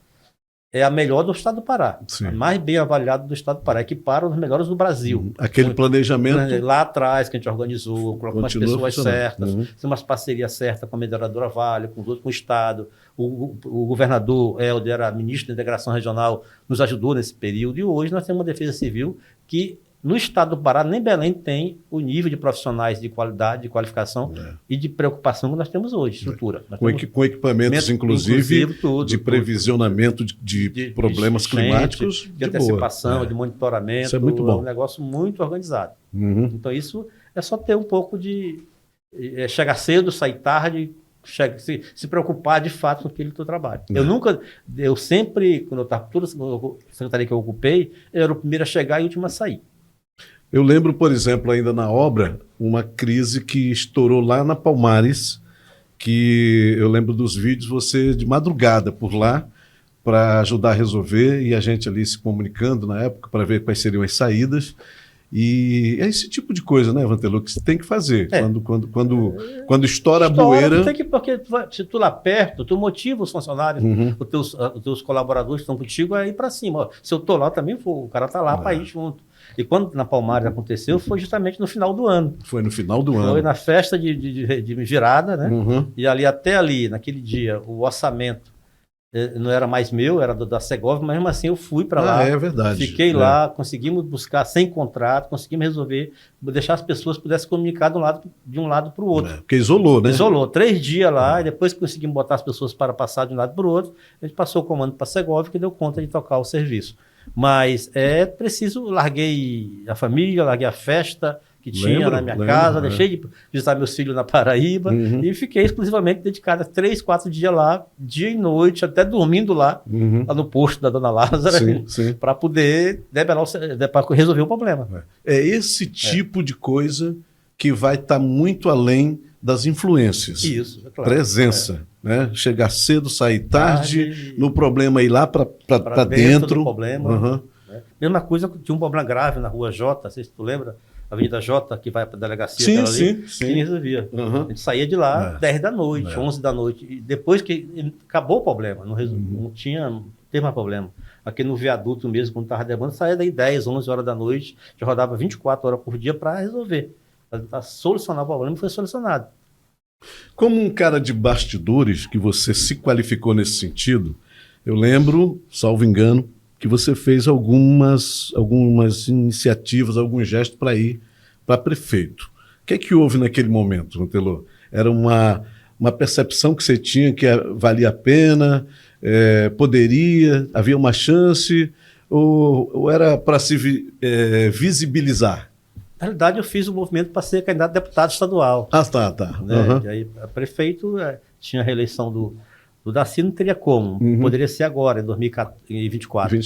é a melhor do estado do Pará. Sim. A mais bem avaliada do estado do Pará, que para os melhores do Brasil. Aquele planejamento... Lá atrás, que a gente organizou, colocou as pessoas certas, tem umas parcerias certas com a mineradora Vale, com os outros, com o estado. O governador Helder era ministro da Integração Regional, nos ajudou nesse período. E hoje nós temos uma Defesa Civil que, no estado do Pará, nem Belém tem o nível de profissionais de qualidade, de qualificação e de preocupação que nós temos hoje, estrutura. Com equipamentos, inclusive de previsionamento de problemas climáticos. De antecipação, de monitoramento. Isso é muito bom. É um negócio muito organizado. Então, isso é só ter um pouco de... chegar cedo, sair tarde, se preocupar de fato com aquele teu trabalho. Eu sempre, quando eu estava toda a secretaria que eu ocupei, eu era o primeiro a chegar e o último a sair. Eu lembro, por exemplo, ainda na obra, uma crise que estourou lá na Palmares, que eu lembro dos vídeos, você de madrugada por lá, para ajudar a resolver, e a gente ali se comunicando na época para ver quais seriam as saídas. E é esse tipo de coisa, né, Vantelô, que você tem que fazer. Quando estoura a bueira... Porque se tu lá perto, tu motiva os funcionários, os teus colaboradores que estão contigo a ir para cima. Ó, se eu estou lá, também vou. O cara está lá para ir junto. E quando na Palmares aconteceu, foi justamente no final do ano. Foi no final do ano. Foi na festa de virada, né? E até ali, naquele dia, o orçamento não era mais meu, era da Segovia, mas mesmo assim eu fui para lá. É verdade. Fiquei lá, conseguimos buscar sem contrato, conseguimos resolver, deixar as pessoas pudessem comunicar de um lado para o outro. Porque isolou, né? Isolou. 3 dias lá, e depois que conseguimos botar as pessoas para passar de um lado para o outro, a gente passou o comando para a Segovia, que deu conta de tocar o serviço. Mas é preciso, larguei a família, larguei a festa que tinha na minha casa, deixei de visitar meus filhos na Paraíba e fiquei exclusivamente dedicado a 3, 4 dias lá, dia e noite, até dormindo lá no posto da Dona Lázara, para poder para resolver o problema. É esse tipo de coisa que vai estar muito além das influências. Isso, é claro. Presença. Né? Chegar cedo, sair tarde, no problema ir lá para dentro. Do problema. Mesma coisa, tinha um problema grave na Rua J, não sei se tu lembra, Avenida J, que vai para a delegacia. Sim. Que resolvia. A gente saía de lá 10 da noite, 11 da noite. E depois que acabou o problema, não teve mais problema. Aqui no viaduto mesmo, quando estava demandando, saía daí 10, 11 horas da noite, já rodava 24 horas por dia para resolver. Para solucionar o problema, foi solucionado. Como um cara de bastidores, que você se qualificou nesse sentido, eu lembro, salvo engano, que você fez algumas iniciativas, alguns gestos para ir para prefeito. O que é que houve naquele momento, Vantelô? Era uma percepção que você tinha que valia a pena, poderia, havia uma chance, ou era para se visibilizar? Na realidade, eu fiz o movimento para ser candidato a deputado estadual. Tá. Né? E aí, prefeito, tinha a reeleição do Darcy, não teria como. Poderia ser agora, em 2024.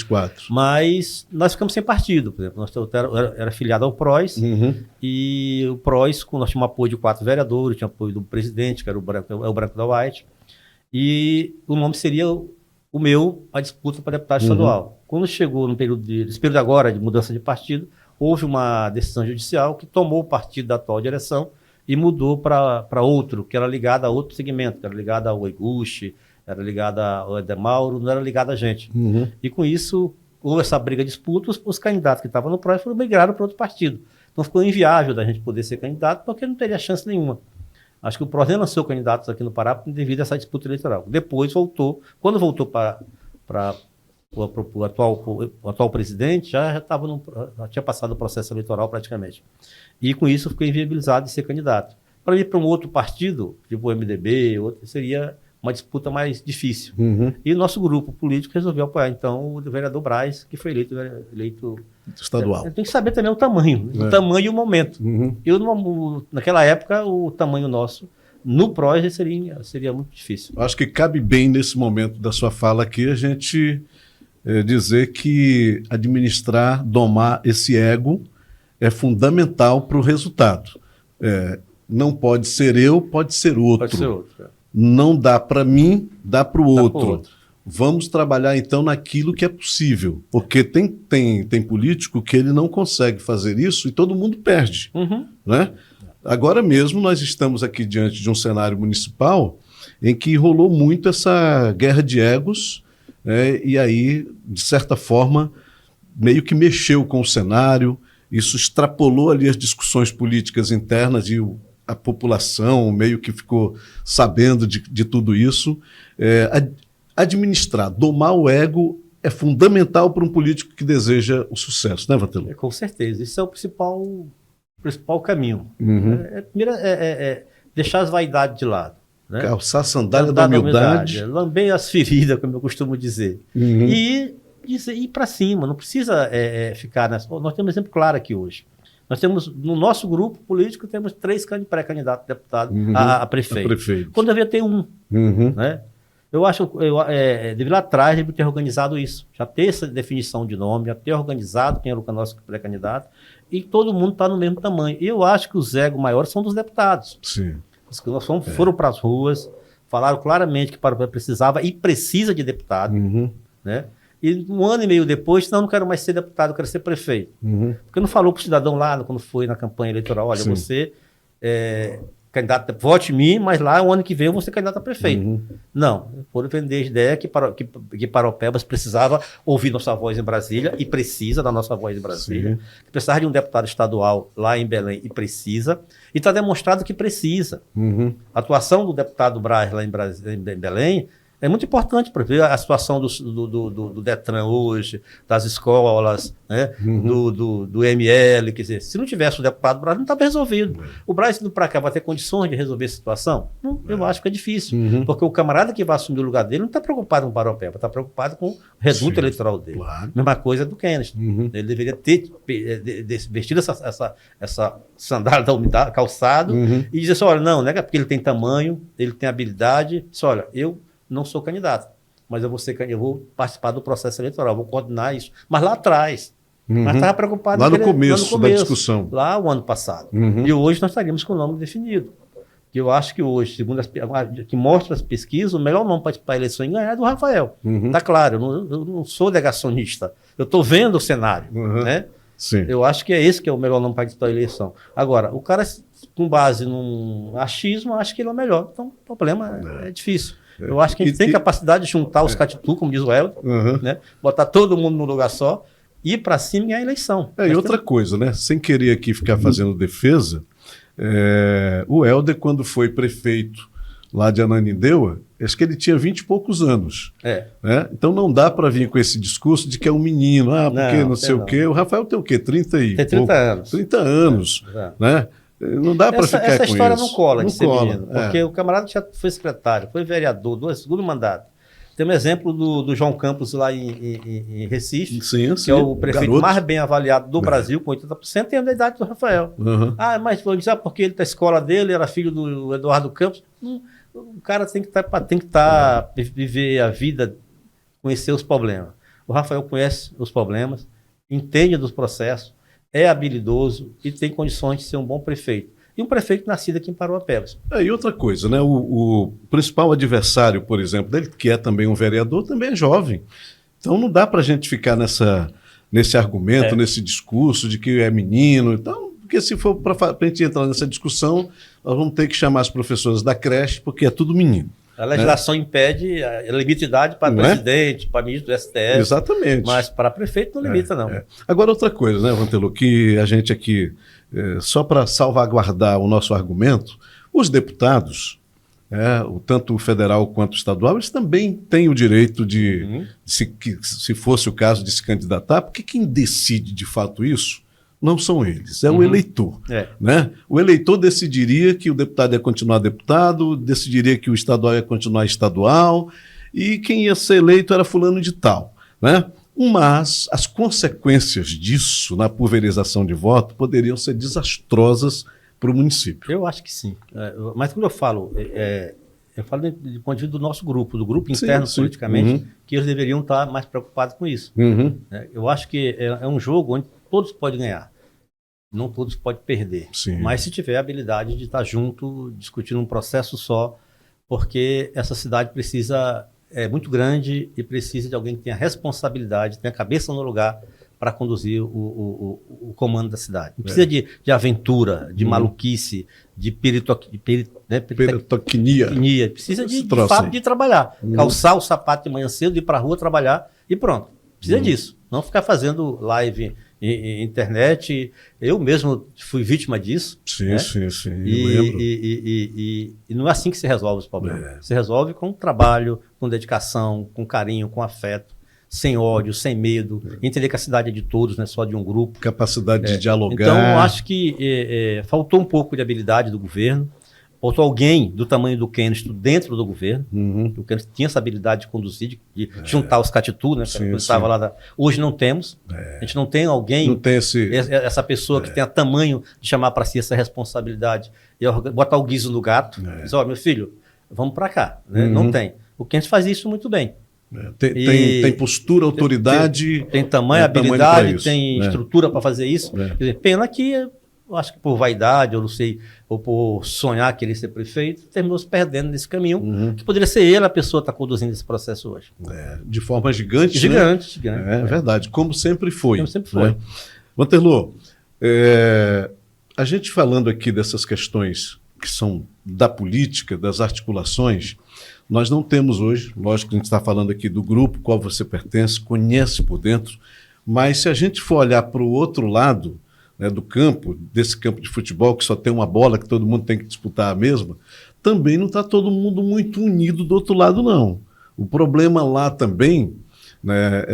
Mas nós ficamos sem partido. Por exemplo, eu era filiado ao PROS, e o PROS, nós tínhamos apoio de 4 vereadores, tinha apoio do presidente, que era o Branco da White, e o nome seria o meu, a disputa para deputado estadual. Quando chegou nesse período agora de mudança de partido, houve uma decisão judicial que tomou o partido da atual direção e mudou para outro, que era ligado a outro segmento, que era ligado ao Oiguchi, era ligado ao Edemauro, não era ligado a gente. E com isso, houve essa briga de disputa, os candidatos que estavam no PROS foram migraram para outro partido. Então ficou inviável da gente poder ser candidato, porque não teria chance nenhuma. Acho que o PROS nem lançou candidatos aqui no Pará devido a essa disputa eleitoral. Depois voltou, quando voltou para o atual presidente, já tinha passado o processo eleitoral praticamente. E com isso ficou inviabilizado de ser candidato. Para ir para um outro partido, tipo o MDB, seria uma disputa mais difícil. E o nosso grupo político resolveu apoiar, então, o vereador Braz, que foi eleito estadual. Tem que saber também o tamanho, o tamanho e o momento. Naquela época, o tamanho nosso no PROS seria muito difícil. Acho que cabe bem nesse momento da sua fala aqui a gente dizer que domar esse ego é fundamental para o resultado. não pode ser eu, pode ser outro. Pode ser outro. Não dá para mim, dá para o Dá pro outro. outro. Vamos trabalhar então naquilo que é possível, porque tem político que ele não consegue fazer isso e todo mundo perde, Uhum. né? Agora mesmo nós estamos aqui diante de um cenário municipal em que rolou muito essa guerra de egos, né? E aí, de certa forma, meio que mexeu com o cenário, isso extrapolou ali as discussões políticas internas e a população meio que ficou sabendo de tudo isso. Administrar, domar o ego é fundamental para um político que deseja o sucesso, né, Vatello? Com certeza. Isso é o principal caminho. Uhum. Primeiro deixar as vaidades de lado. Né? Calçar a sandália da humildade. Lamber as feridas, como eu costumo dizer. Uhum. E ir para cima. Não precisa ficar nessa... Nós temos um exemplo claro aqui hoje. Nós temos, no nosso grupo político, temos 3 pré-candidatos a deputado a prefeito. Quando devia ter um. Uhum. Né? Eu acho que devia lá atrás ter organizado isso, já ter essa definição de nome, já ter organizado quem era o nosso pré-candidato, e todo mundo está no mesmo tamanho. E eu acho que os egos maiores são dos deputados. Sim. Os que nós foram para as ruas, falaram claramente que Paropeba precisava e precisa de deputado. Uhum. Né? E 1 ano e meio depois, não quero mais ser deputado, eu quero ser prefeito. Uhum. Porque não falou para o cidadão lá, quando foi na campanha eleitoral, olha, Sim. você candidato, vote em mim, mas lá o ano que vem eu vou ser candidato a prefeito. Uhum. Não, foram vender a ideia que Paropebas precisava ouvir nossa voz em Brasília, e precisa da nossa voz em Brasília. Que precisava de um deputado estadual lá em Belém, e precisa. E está demonstrado que precisa. Uhum. A atuação do deputado Braz lá em Belém é muito importante para ver a situação do Detran hoje, das escolas, né? do ML. Quer dizer, se não tivesse o deputado Braz, não estava resolvido. O Braz indo para cá vai ter condições de resolver a situação? Não, eu acho que é difícil. Porque o camarada que vai assumir o lugar dele não está preocupado com o Paropeba, está preocupado com o reduto eleitoral dele. Claro. Mesma coisa do Kennedy. Ele deveria ter vestido essa sandália da umidade, calçado, e dizer assim, olha, não é porque ele tem tamanho, ele tem habilidade, disse, olha, eu não sou candidato, mas eu vou participar do processo eleitoral, vou coordenar isso. Mas lá atrás, mas estava preocupado... Lá no começo da discussão. Lá o ano passado. E hoje nós estaríamos com o nome definido. Eu acho que hoje, segundo que mostra as pesquisas, o melhor nome para a eleição e ganhar é do Rafael. Está claro, eu não sou negacionista. Eu estou vendo o cenário. Né? Sim. Eu acho que é esse que é o melhor nome para disputar a eleição. Agora, o cara, com base num achismo, acha que ele é o melhor. Então, o problema é difícil. Eu acho que a gente tem capacidade de juntar os catitu, como diz o Helder, né? Botar todo mundo num lugar só, ir para cima e ganhar a eleição. E outra coisa, né? Sem querer aqui ficar fazendo defesa, o Helder, quando foi prefeito lá de Ananindeua, acho que ele tinha 20 e poucos anos. Né? Então não dá para vir com esse discurso de que é um menino, porque não sei o quê. O Rafael tem o quê? 30 anos. 30 anos. Né? Não dá para ficar com isso. Essa história não cola não de ser menino, porque o camarada já foi secretário, foi vereador, segundo mandato. Tem um exemplo do João Campos lá em Recife, que é o prefeito mais bem avaliado do Brasil, com 80%, tem a idade do Rafael. Mas vou dizer, porque ele da escola dele, era filho do Eduardo Campos. O cara tem que viver a vida, conhecer os problemas. O Rafael conhece os problemas, entende dos processos, é habilidoso e tem condições de ser um bom prefeito. E um prefeito nascido aqui em Paropebas. E outra coisa, né? O principal adversário, por exemplo, dele, que é também um vereador, também é jovem. Então não dá para a gente ficar nesse argumento, nesse discurso de que é menino. Então, porque se for para a gente entrar nessa discussão, nós vamos ter que chamar as professoras da creche, porque é tudo menino. A legislação impede a limite para presidente, para ministro do STF. Exatamente. Mas para prefeito não limita, não. Agora, outra coisa, né, Vatello, que a gente aqui, só para salvaguardar o nosso argumento, os deputados, tanto o federal quanto o estadual, eles também têm o direito de, se fosse o caso, de se candidatar, porque quem decide de fato isso não são eles, é o eleitor. Né? O eleitor decidiria que o deputado ia continuar deputado, decidiria que o estadual ia continuar estadual, e quem ia ser eleito era fulano de tal. Né? Mas as consequências disso, na pulverização de voto, poderiam ser desastrosas para o município. Eu acho que sim. Mas quando eu falo do ponto de vista do nosso grupo, do grupo interno politicamente, que eles deveriam estar mais preocupados com isso. Eu acho que é um jogo onde todos podem ganhar. não todos podem perder. Sim. Mas se tiver a habilidade de estar junto, discutindo um processo só, porque essa cidade é muito grande e precisa de alguém que tenha responsabilidade, tenha a cabeça no lugar para conduzir o comando da cidade. Não precisa de aventura, de maluquice, de pirotecnia. Precisa de fato de trabalhar. Calçar o sapato de manhã cedo, ir para a rua trabalhar e pronto. Precisa disso. Não ficar fazendo live em internet. Eu mesmo fui vítima disso. Sim, né? sim. Lembro. E não é assim que se resolve os problemas. Se resolve com trabalho, com dedicação, com carinho, com afeto. Sem ódio, sem medo, entender que a cidade é de todos, não é só de um grupo. Capacidade de dialogar. Então, eu acho que faltou um pouco de habilidade do governo, faltou alguém do tamanho do Kennedy dentro do governo. O Kennedy tinha essa habilidade de conduzir, de juntar os catitu, né? Hoje não temos. A gente não tem alguém, não tem essa pessoa que tenha tamanho de chamar para si essa responsabilidade e botar o guiso no gato. Dizer, meu filho, vamos para cá. Né? Não tem. O Kennedy faz isso muito bem. Tem postura, autoridade. Tem tamanho, habilidade, tem estrutura para fazer isso. Quer dizer, pena que, eu acho que por vaidade, eu não sei, ou por sonhar que ele ser prefeito, terminou se perdendo nesse caminho, que poderia ser ele a pessoa que está conduzindo esse processo hoje. De forma gigante. Gigante. É verdade, como sempre foi. Como sempre foi. Né? Vanterlô, a gente falando aqui dessas questões que são da política, das articulações, nós não temos hoje, lógico que a gente está falando aqui do grupo, qual você pertence, conhece por dentro, mas se a gente for olhar para o outro lado, né, do campo, desse campo de futebol, que só tem uma bola, que todo mundo tem que disputar a mesma, também não está todo mundo muito unido do outro lado, não. O problema lá também, né,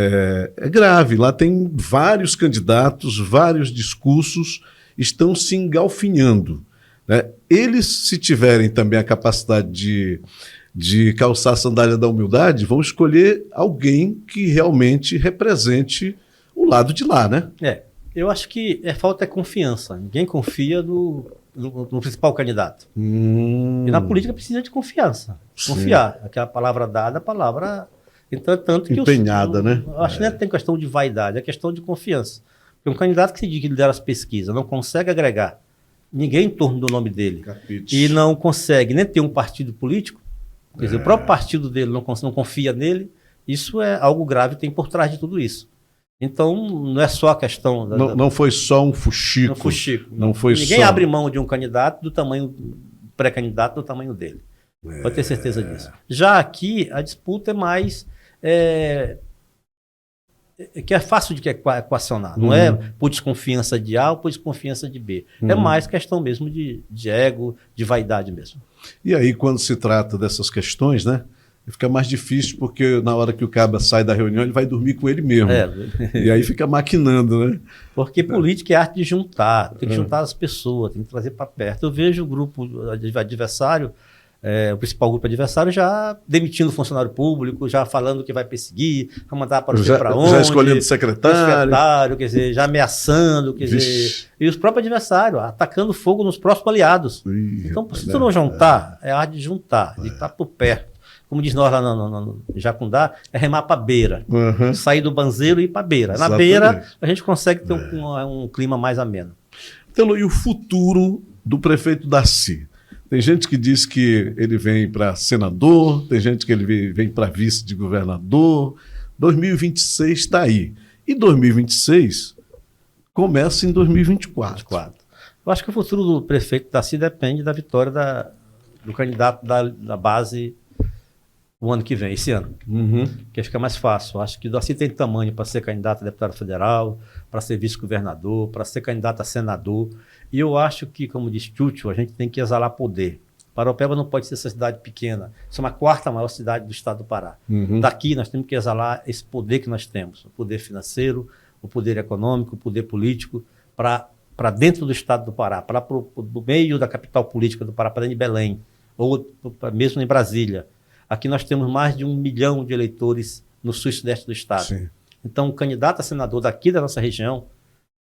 é grave, lá tem vários candidatos, vários discursos, estão se engalfinhando. Né? Eles, se tiverem também a capacidade de calçar a sandália da humildade, vão escolher alguém que realmente represente o lado de lá, né? Eu acho que falta confiança. Ninguém confia no principal candidato. E na política precisa de confiança. Sim. Confiar. Aquela palavra dada, a palavra... Então, tanto que empenhada, né? Eu acho que não tem questão de vaidade, é questão de confiança. Porque um candidato que se diz que lidera as pesquisas não consegue agregar ninguém em torno do nome dele e não consegue nem ter um partido político, quer dizer, o próprio partido dele não confia nele, isso é algo grave, tem por trás de tudo isso. Então, não é só a questão... Não foi só um fuxico. Ninguém abre mão de um candidato do tamanho, pré-candidato do tamanho dele. Pode ter certeza disso. Já aqui, a disputa é mais... que é fácil de equacionar. Não é por desconfiança de A ou por desconfiança de B. É mais questão mesmo de ego, de vaidade mesmo. E aí, quando se trata dessas questões, né, fica mais difícil, porque na hora que o caba sai da reunião, ele vai dormir com ele mesmo. E aí fica maquinando, né? Porque política é arte de juntar, tem que juntar as pessoas, tem que trazer para perto. Eu vejo o grupo adversário, o principal grupo adversário, já demitindo funcionário público, já falando que vai perseguir, vai mandar para onde. Já escolhendo secretário. Quer dizer, já ameaçando, quer dizer, e os próprios adversários, atacando fogo nos próprios aliados. Então, se tu não juntar, é arte de juntar, de estar por perto. Como diz nós lá no Jacundá, é remar para a beira. Sair do banzeiro e ir para a beira. Na beira, a gente consegue ter um clima mais ameno. Então, e o futuro do prefeito Darcy? Tem gente que diz que ele vem para senador, tem gente que ele vem para vice de governador. 2026 está aí. E 2026 começa em 2024. Eu acho que o futuro do prefeito Darcy depende da vitória do candidato da base o ano que vem, esse ano. Que fica mais fácil. Eu acho que o Darcy tem tamanho para ser candidato a deputado federal, para ser vice-governador, para ser candidato a senador. E eu acho que, como diz Chútil, a gente tem que exalar poder. Paraupeba não pode ser essa cidade pequena. Isso é uma quarta maior cidade do estado do Pará. Daqui nós temos que exalar esse poder que nós temos. O poder financeiro, o poder econômico, o poder político, para dentro do estado do Pará, para o meio da capital política do Pará, para dentro de Belém, ou mesmo em Brasília. Aqui nós temos mais de 1 milhão de eleitores no sul e sudeste do estado. Sim. Então, o candidato a senador daqui da nossa região,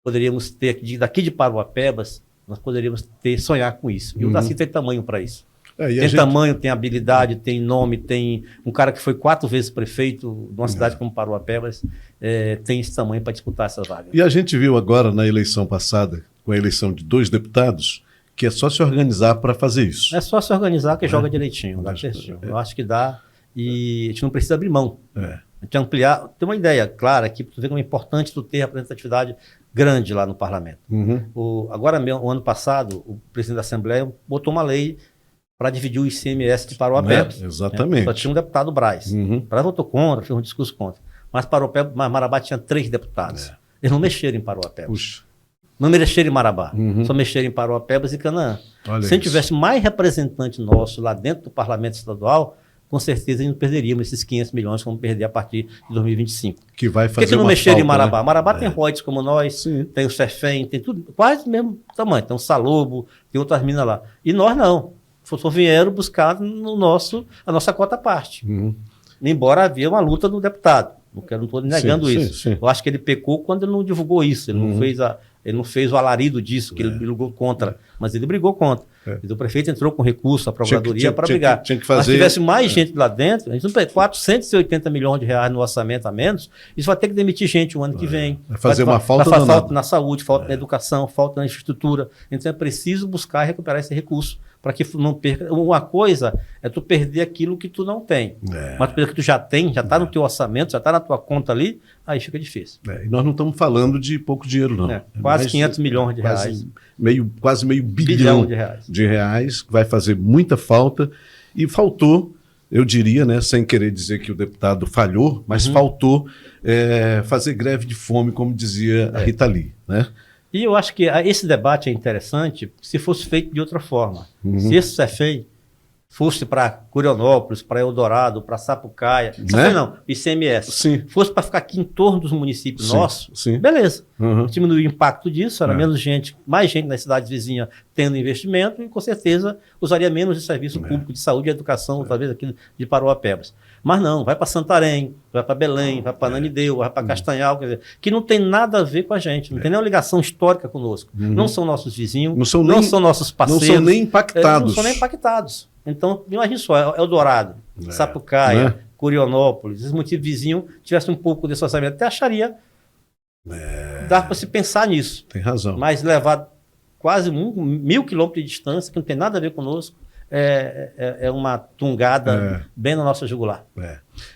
poderíamos ter, daqui de Paruapebas, nós poderíamos sonhar com isso. E o Darcy tem tamanho para isso. Tem tamanho, tem habilidade, tem nome, tem um cara que foi 4 vezes prefeito de uma cidade como Paruapebas, tem esse tamanho para disputar essa vaga. E a gente viu agora na eleição passada com a eleição de 2 deputados, que é só se organizar para fazer isso. É só se organizar que joga direitinho, dá certinho. Eu acho que dá e a gente não precisa abrir mão. A gente ampliar, tem uma ideia clara aqui, para tu ver como é importante tu ter representatividade grande lá no parlamento. Agora mesmo, o ano passado, o presidente da Assembleia botou uma lei para dividir o ICMS de Parauapebas. Exatamente. Só tinha um deputado Braz. Braz votou contra, fez um discurso contra. Mas Marabá tinha 3 deputados. Eles não mexeram em Parauapebas. Puxa. Não mexeram em Marabá. Só mexeram em Parauapebas e Canaã. Se a gente tivesse mais representante nosso lá dentro do parlamento estadual, com certeza a gente não perderíamos esses 500 milhões que vamos perder a partir de 2025. Que vai fazer Por que não mexeram em Marabá? Né? Marabá tem royalties como nós, tem o Cefem, tem tudo, quase do mesmo tamanho. Tem o Salobo, tem outras minas lá. E nós não. Só vieram buscar a nossa cota à parte. Embora havia uma luta do deputado. Não estou negando isso. Eu acho que ele pecou quando ele não divulgou isso. Ele não fez o alarido disso, que ele brigou contra. Mas ele brigou contra. Então, o prefeito entrou com recurso à Procuradoria para brigar. Tinha que fazer... Mas se tivesse mais gente lá dentro, a gente não tem 480 milhões de reais no orçamento a menos, isso vai ter que demitir gente o ano que vem. Vai fazer uma falta danada. Falta na saúde, falta na educação, falta na infraestrutura. Então é preciso buscar recuperar esse recurso para que não perca. Uma coisa é tu perder aquilo que tu não tem. Mas tu perder que tu já tem, já está no teu orçamento, já está na tua conta ali, aí fica difícil. E nós não estamos falando de pouco dinheiro, não. Quase 500 milhões de reais. Quase meio bilhão de reais, que vai fazer muita falta. E faltou, eu diria, né, sem querer dizer que o deputado falhou, mas faltou fazer greve de fome, como dizia a Rita Lee, né? E eu acho que esse debate é interessante se fosse feito de outra forma. Se esse Cefem fosse para Curionópolis, para Eldorado, para Sapucaia, não, ICMS, fosse para ficar aqui em torno dos municípios nossos, beleza. Diminuir o impacto disso, era menos gente, mais gente nas cidades vizinhas tendo investimento e com certeza usaria menos de serviço público de saúde e educação, talvez aqui de Parauapebas. Mas não, vai para Santarém, vai para Belém, vai para Ananindeua, vai para Castanhal, quer dizer, que não tem nada a ver com a gente, não tem nenhuma ligação histórica conosco. Não são nossos vizinhos, não são nossos parceiros. Não são nem impactados. Não são nem impactados. Então, imagine só, Eldorado, Sapucaia, Curionópolis, esses municípios vizinhos tivessem um pouco desse orçamento, até acharia, dá para se pensar nisso. Tem razão. Mas levar quase 1.000 quilômetros de distância, que não tem nada a ver conosco, é uma tungada bem na nossa jugular.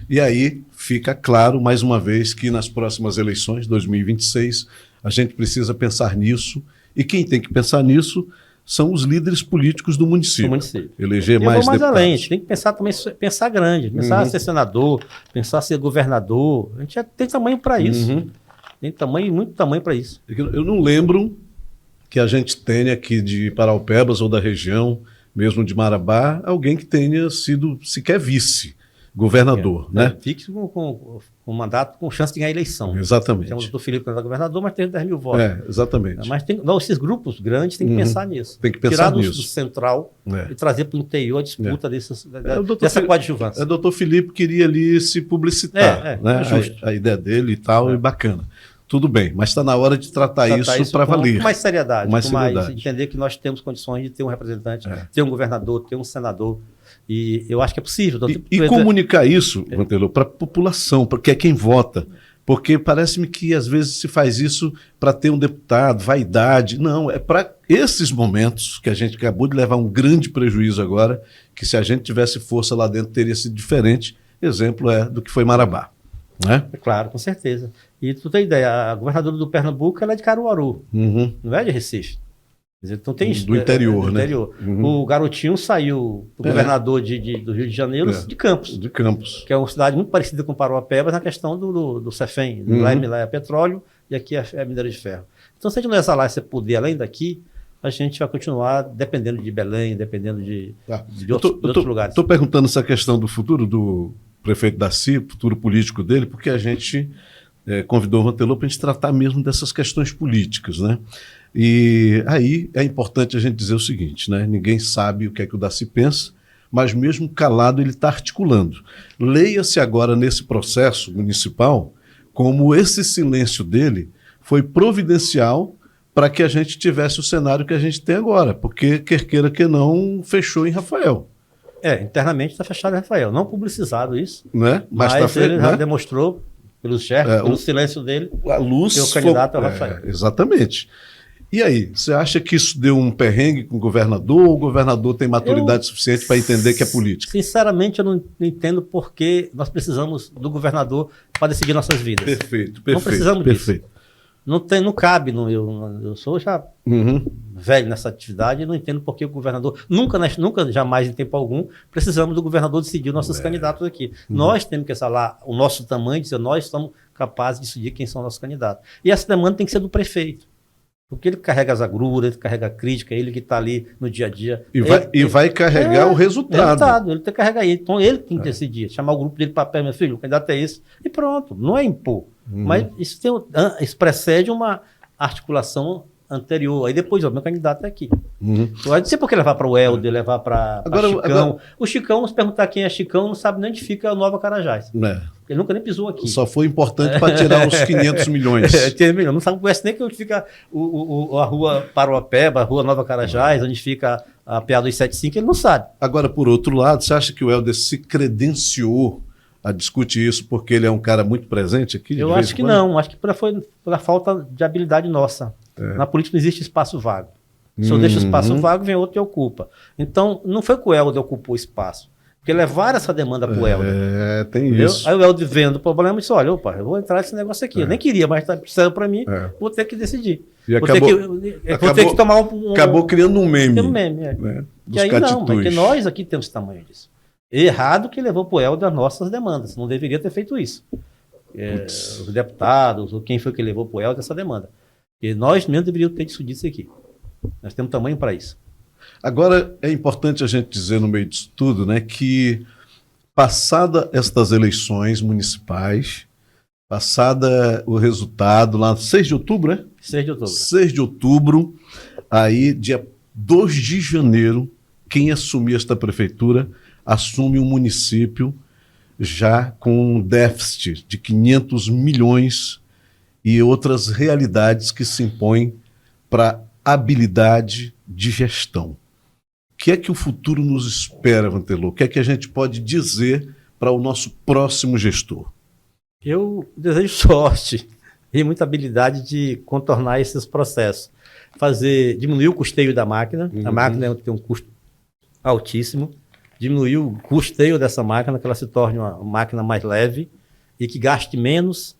E aí fica claro, mais uma vez, que nas próximas eleições, 2026, a gente precisa pensar nisso, e quem tem que pensar nisso são os líderes políticos do município. Eleger mais deputados. Além, a gente tem que pensar também, pensar grande, pensar ser senador, pensar ser governador. A gente já tem tamanho para isso. Tem muito tamanho para isso. Eu não lembro que a gente tenha aqui de Parauapebas ou da região, mesmo de Marabá, alguém que tenha sido sequer vice-governador, né? Fique com mandato com chance de ganhar a eleição. Exatamente. Temos o doutor Felipe candidato a governador, mas tem 10 mil votos. Exatamente. Mas esses grupos grandes têm que pensar nisso. Tem que pensar nisso. Tirar do central e trazer para o interior a disputa dessa coadjuvância. O doutor Felipe queria ali se publicitar, né? A ideia dele e tal, e bacana. Tudo bem, mas está na hora de tratar isso para valer. Com mais seriedade, entender que nós temos condições de ter um representante, ter um governador, ter um senador. E eu acho que é possível. E comunicar isso, Mantelô, para a população, porque é quem vota. Porque parece-me que às vezes se faz isso para ter um deputado, vaidade. Não, é para esses momentos que a gente acabou de levar um grande prejuízo agora, que se a gente tivesse força lá dentro teria sido diferente. Exemplo do que foi Marabá. Né? Claro, com certeza. E tu tem ideia, a governadora do Pernambuco ela é de Caruaru, não é de Recife. Então tem isso. Do interior, né? O Garotinho saiu, o governador do Rio de Janeiro, de Campos. De Campos. Que é uma cidade muito parecida com Parauapebas na questão do Cefem. Lá é petróleo e aqui é minério de ferro. Então se a gente não exalar esse poder além daqui, a gente vai continuar dependendo de Belém, dependendo de outros lugares. Estou perguntando essa questão do futuro do prefeito Daci, futuro político dele, porque a gente convidou o Mantelô para a gente tratar mesmo dessas questões políticas, né? E aí é importante a gente dizer o seguinte, né? Ninguém sabe o que é que o Daci pensa, mas mesmo calado ele está articulando. Leia-se agora nesse processo municipal como esse silêncio dele foi providencial para que a gente tivesse o cenário que a gente tem agora, porque quer queira que não, fechou em Rafael. Internamente está fechado em Rafael, não publicizado isso, né? Mas ele já demonstrou pelo chefe, pelo silêncio dele, a luz que o candidato é o Rafael. Exatamente. E aí, você acha que isso deu um perrengue com o governador ou o governador tem maturidade suficiente para entender que é política? Sinceramente, eu não entendo por que nós precisamos do governador para decidir nossas vidas. Perfeito. Não precisamos disso. Não cabe. Eu sou já velho nessa atividade e não entendo por que o governador, nunca, jamais, em tempo algum, precisamos do governador decidir nossos candidatos aqui. Nós temos que falar o nosso tamanho, dizer nós somos capazes de decidir quem são nossos candidatos. E essa demanda tem que ser do prefeito. Porque ele carrega as agruras, ele carrega a crítica, ele que está ali no dia a dia. E vai carregar o resultado. Ele tem que carregar isso. Então ele tem que decidir, chamar o grupo dele para pé, meu filho, o candidato é esse, e pronto. Não é impor. Mas isso precede uma articulação anterior. Aí depois, meu candidato é aqui. Não sei por que levar para o Helder, levar para Chicão. O Chicão, se perguntar quem é Chicão, não sabe nem onde fica a Nova Carajás. Ele nunca nem pisou aqui. Só foi importante para tirar os 500 milhões. Não sabe, conhece nem que onde fica a rua Paruapeba, a rua Nova Carajás, onde fica a PA 275, ele não sabe. Agora, por outro lado, você acha que o Helder se credenciou a discutir isso porque ele é um cara muito presente aqui? Eu acho que não. Acho que foi pela falta de habilidade nossa. Na política não existe espaço vago. Se eu deixo espaço vago, vem outro e ocupa. Então, não foi que o Helder ocupou o espaço. Porque levaram essa demanda para o Helder. Tem isso. Aí o Helder vendo o problema e disse, olha, eu vou entrar nesse negócio aqui. Eu nem queria, mas está precisando para mim, vou ter que decidir. E vou ter que tomar acabou criando um meme. E aí não, porque nós aqui temos tamanho disso. Errado que levou para o Helder as nossas demandas. Não deveria ter feito isso. Os deputados, ou quem foi que levou para o Helder essa demanda. Porque nós mesmo deveríamos ter discutido isso aqui. Nós temos tamanho para isso. Agora, é importante a gente dizer no meio disso tudo, né, que passada estas eleições municipais, passada o resultado lá, 6 de outubro, né? 6 de outubro. 6 de outubro, aí dia 2 de janeiro, quem assumir esta prefeitura assume um município já com um déficit de 500 milhões e outras realidades que se impõem para habilidade de gestão. O que é que o futuro nos espera, Vantelô? O que é que a gente pode dizer para o nosso próximo gestor? Eu desejo sorte e muita habilidade de contornar esses processos. Diminuir o custeio da máquina. A máquina tem um custo altíssimo. Diminuir o custeio dessa máquina, que ela se torne uma máquina mais leve e que gaste menos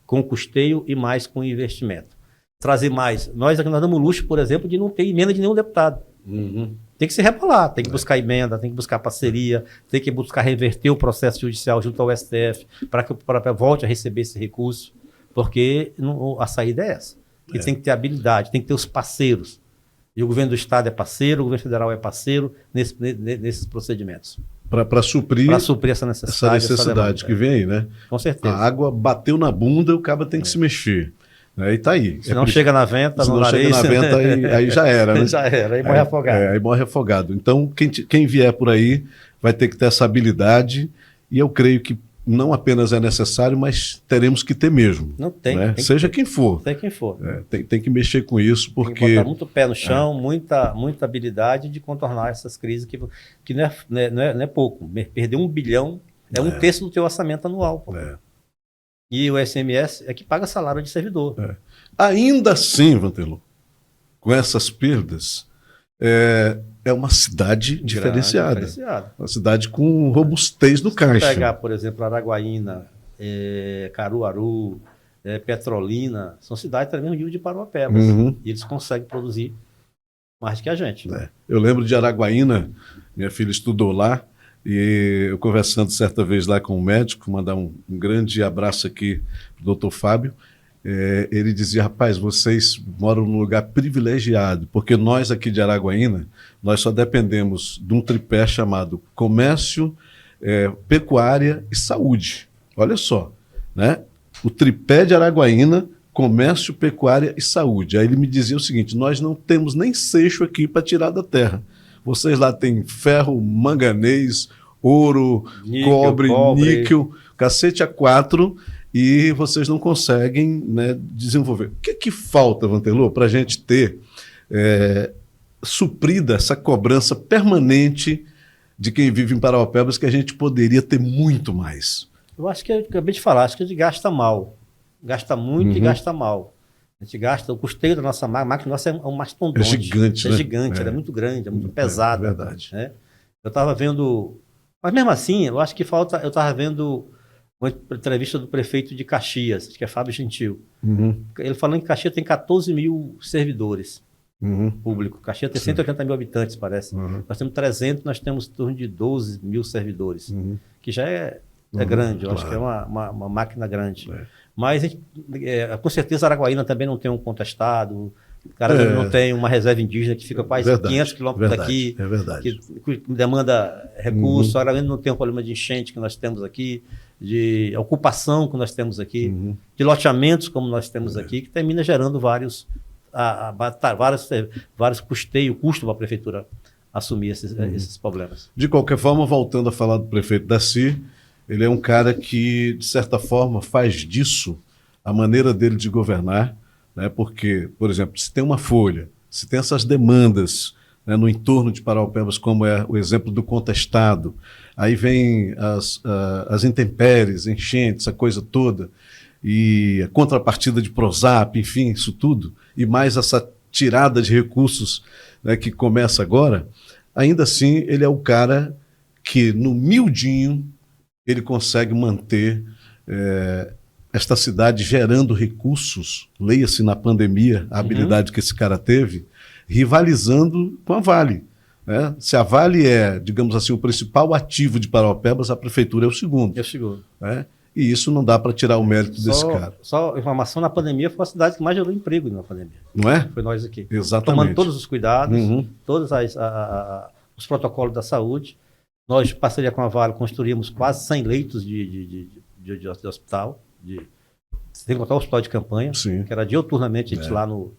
com custeio e mais com investimento. Trazer mais. Nós damos o luxo, por exemplo, de não ter emenda de nenhum deputado. Tem que se rebolar, tem que buscar emenda, tem que buscar parceria, tem que buscar reverter o processo judicial junto ao STF para que o próprio volte a receber esse recurso, porque a saída é essa. E tem que ter habilidade, tem que ter os parceiros. E o governo do Estado é parceiro, o governo federal é parceiro nesses procedimentos. Para suprir essa necessidade que vem aí, né? Com certeza. A água bateu na bunda, o cara tem que se mexer. E tá aí. Se não chega na venta, no nariz... Se não chega na venta, aí já era, né? Já era, aí morre afogado. Aí morre afogado. Então, quem vier por aí vai ter que ter essa habilidade, e eu creio que não apenas é necessário, mas teremos que ter mesmo. Não tem. Né? Seja quem for. Seja quem for. Tem que mexer com isso, porque... Tem que botar muito pé no chão, muita habilidade de contornar essas crises que não é pouco. Perder 1 bilhão é 1/3 do teu orçamento anual. E o SMS é que paga salário de servidor. Ainda assim, Vantelô, com essas perdas, é uma cidade diferenciada. Uma cidade com robustez no caixa. Se pegar, por exemplo, Araguaína, Caruaru, Petrolina, são cidades também no nível de Paruapebas. E eles conseguem produzir mais do que a gente. Eu lembro de Araguaína, minha filha estudou lá, e eu conversando certa vez lá com o médico, mandar um grande abraço aqui para o Dr. Fábio, ele dizia, rapaz, vocês moram num lugar privilegiado, porque nós aqui de Araguaína, nós só dependemos de um tripé chamado comércio, pecuária e saúde. Olha só, né? O tripé de Araguaína, comércio, pecuária e saúde. Aí ele me dizia o seguinte, nós não temos nem seixo aqui para tirar da terra. Vocês lá têm ferro, manganês, ouro, cobre, níquel, cacete A4, e vocês não conseguem, né, desenvolver. O que falta, Vantelô, para a gente ter suprida essa cobrança permanente de quem vive em Parauapebas, que a gente poderia ter muito mais? Eu acho que eu acabei de falar, acho que a gente gasta mal. Gasta muito e gasta mal. A gente gasta, o custeio da nossa máquina nossa é um mastodonte. É gigante, É né? gigante, ela é muito grande, é muito pesada. É verdade. Né? Eu estava vendo... Mas mesmo assim, eu acho que falta... Eu estava vendo uma entrevista do prefeito de Caxias, que é Fábio Gentil. Uhum. Ele falando que Caxias tem 14 mil servidores públicos. Caxias tem 180 mil habitantes, parece. Nós temos 300, nós temos em torno de 12 mil servidores, que já é grande, eu acho que é uma máquina grande. Mas, com certeza, Araguaína também não tem um contestado, não tem uma reserva indígena que fica quase 500 quilômetros daqui, que demanda recursos. Araguaína não tem um problema de enchente que nós temos aqui, de ocupação que nós temos aqui, de loteamentos como nós temos aqui, que termina gerando vários custeios, custo para a prefeitura assumir esses problemas. De qualquer forma, voltando a falar do prefeito Daci, ele é um cara que, de certa forma, faz disso a maneira dele de governar, né? Porque, por exemplo, se tem uma folha, se tem essas demandas, né, no entorno de Paraupebas, como é o exemplo do contestado, aí vem as intempéries, enchentes, a coisa toda, e a contrapartida de Prosap, enfim, isso tudo, e mais essa tirada de recursos, né, que começa agora, ainda assim ele é o cara que, no miudinho, ele consegue manter esta cidade gerando recursos, leia-se na pandemia a habilidade que esse cara teve, rivalizando com a Vale. Né? Se a Vale é, digamos assim, o principal ativo de Paraupebas, a prefeitura é o segundo. É o segundo. Né? E isso não dá para tirar o mérito desse cara. Só informação, na pandemia foi a cidade que mais gerou emprego na pandemia. Não é? Foi nós aqui. Exatamente. Tomando todos os cuidados, todos os protocolos da saúde. Nós, em parceria com a Vale, construímos quase 100 leitos de hospital, sem contar o hospital de campanha, Sim. que era diuturnamente a gente lá no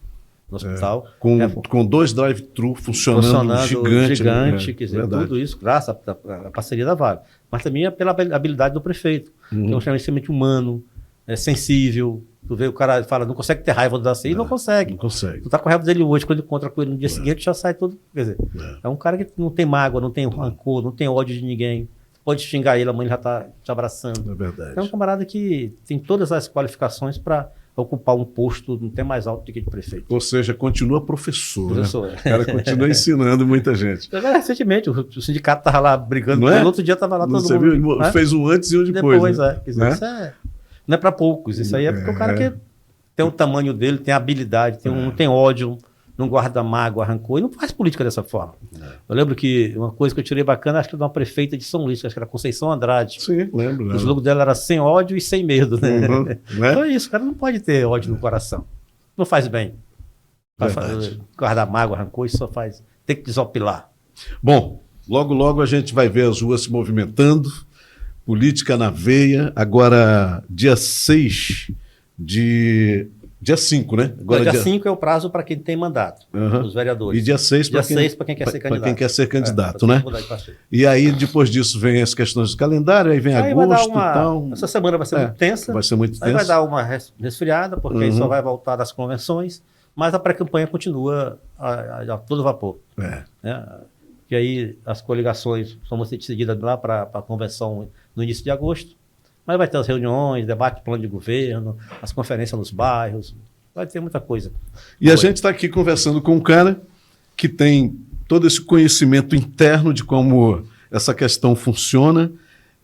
hospital. Com 2 drive-thru funcionando gigante. Né? Quer dizer, tudo isso graças à parceria da Vale. Mas também é pela habilidade do prefeito, que é um extremamente humano, sensível. Tu vê o cara fala, não consegue ter raiva do Daci, não consegue. Não consegue. Tu tá com raiva dele hoje, quando encontra com ele no dia seguinte, já sai todo. Quer dizer, é um cara que não tem mágoa, não tem rancor, não tem ódio de ninguém. Pode xingar ele, amanhã ele já tá te abraçando. É verdade. É um camarada que tem todas as qualificações para ocupar um posto não tem mais alto do que de prefeito. Ou seja, continua professor. Né? É. O cara continua ensinando muita gente. Recentemente, o sindicato estava lá brigando, no outro dia estava lá todo Você mundo. Viu? Fez um antes e um depois. Né? Quer dizer, isso não é para poucos. Isso aí é porque o cara que tem o tamanho dele, tem habilidade, não tem ódio, não guarda mágoa, rancor, e não faz política dessa forma. Eu lembro que uma coisa que eu tirei bacana, acho que de uma prefeita de São Luís, acho que era Conceição Andrade. Sim, lembro. O slogan dela era sem ódio e sem medo. Né? Então é isso, o cara não pode ter ódio no coração. Não faz bem. Guardar mágoa, rancor, isso só faz. Tem que desopilar. Bom, logo a gente vai ver as ruas se movimentando, política na veia. Agora, dia 6 de... Dia 5, né? Agora, dia 5 é o prazo para quem tem mandato, os vereadores. E dia 6 para quem quer ser candidato. Para quem quer ser candidato, né? E aí, depois disso, vem as questões de calendário, aí vem agosto e tal. Essa semana vai ser muito tensa. Vai ser muito tensa. Aí vai dar uma resfriada, porque aí só vai voltar das convenções, mas a pré-campanha continua a todo vapor. Né? Que aí as coligações vão ser decididas lá para a convenção no início de agosto. Mas vai ter as reuniões, debate de plano de governo, as conferências nos bairros, vai ter muita coisa. E a gente está aqui conversando com um cara que tem todo esse conhecimento interno de como essa questão funciona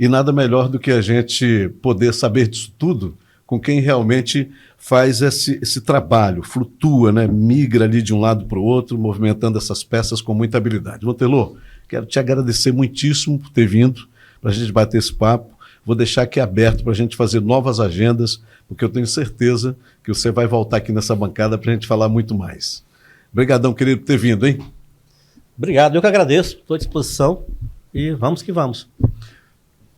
e nada melhor do que a gente poder saber disso tudo com quem realmente faz esse trabalho, flutua, né? Migra ali de um lado para o outro, movimentando essas peças com muita habilidade. Montelô, quero te agradecer muitíssimo por ter vindo para a gente bater esse papo. Vou deixar aqui aberto para a gente fazer novas agendas, porque eu tenho certeza que você vai voltar aqui nessa bancada para a gente falar muito mais. Obrigadão, querido, por ter vindo, hein? Obrigado, eu que agradeço, estou à disposição e vamos que vamos.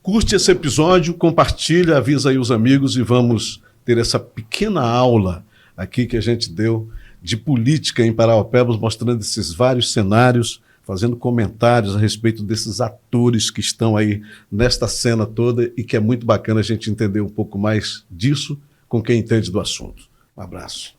Curte esse episódio, compartilha, avisa aí os amigos e vamos ter essa pequena aula aqui que a gente deu de política em Paraupebas, mostrando esses vários cenários, fazendo comentários a respeito desses atores que estão aí nesta cena toda e que é muito bacana a gente entender um pouco mais disso com quem entende do assunto. Um abraço.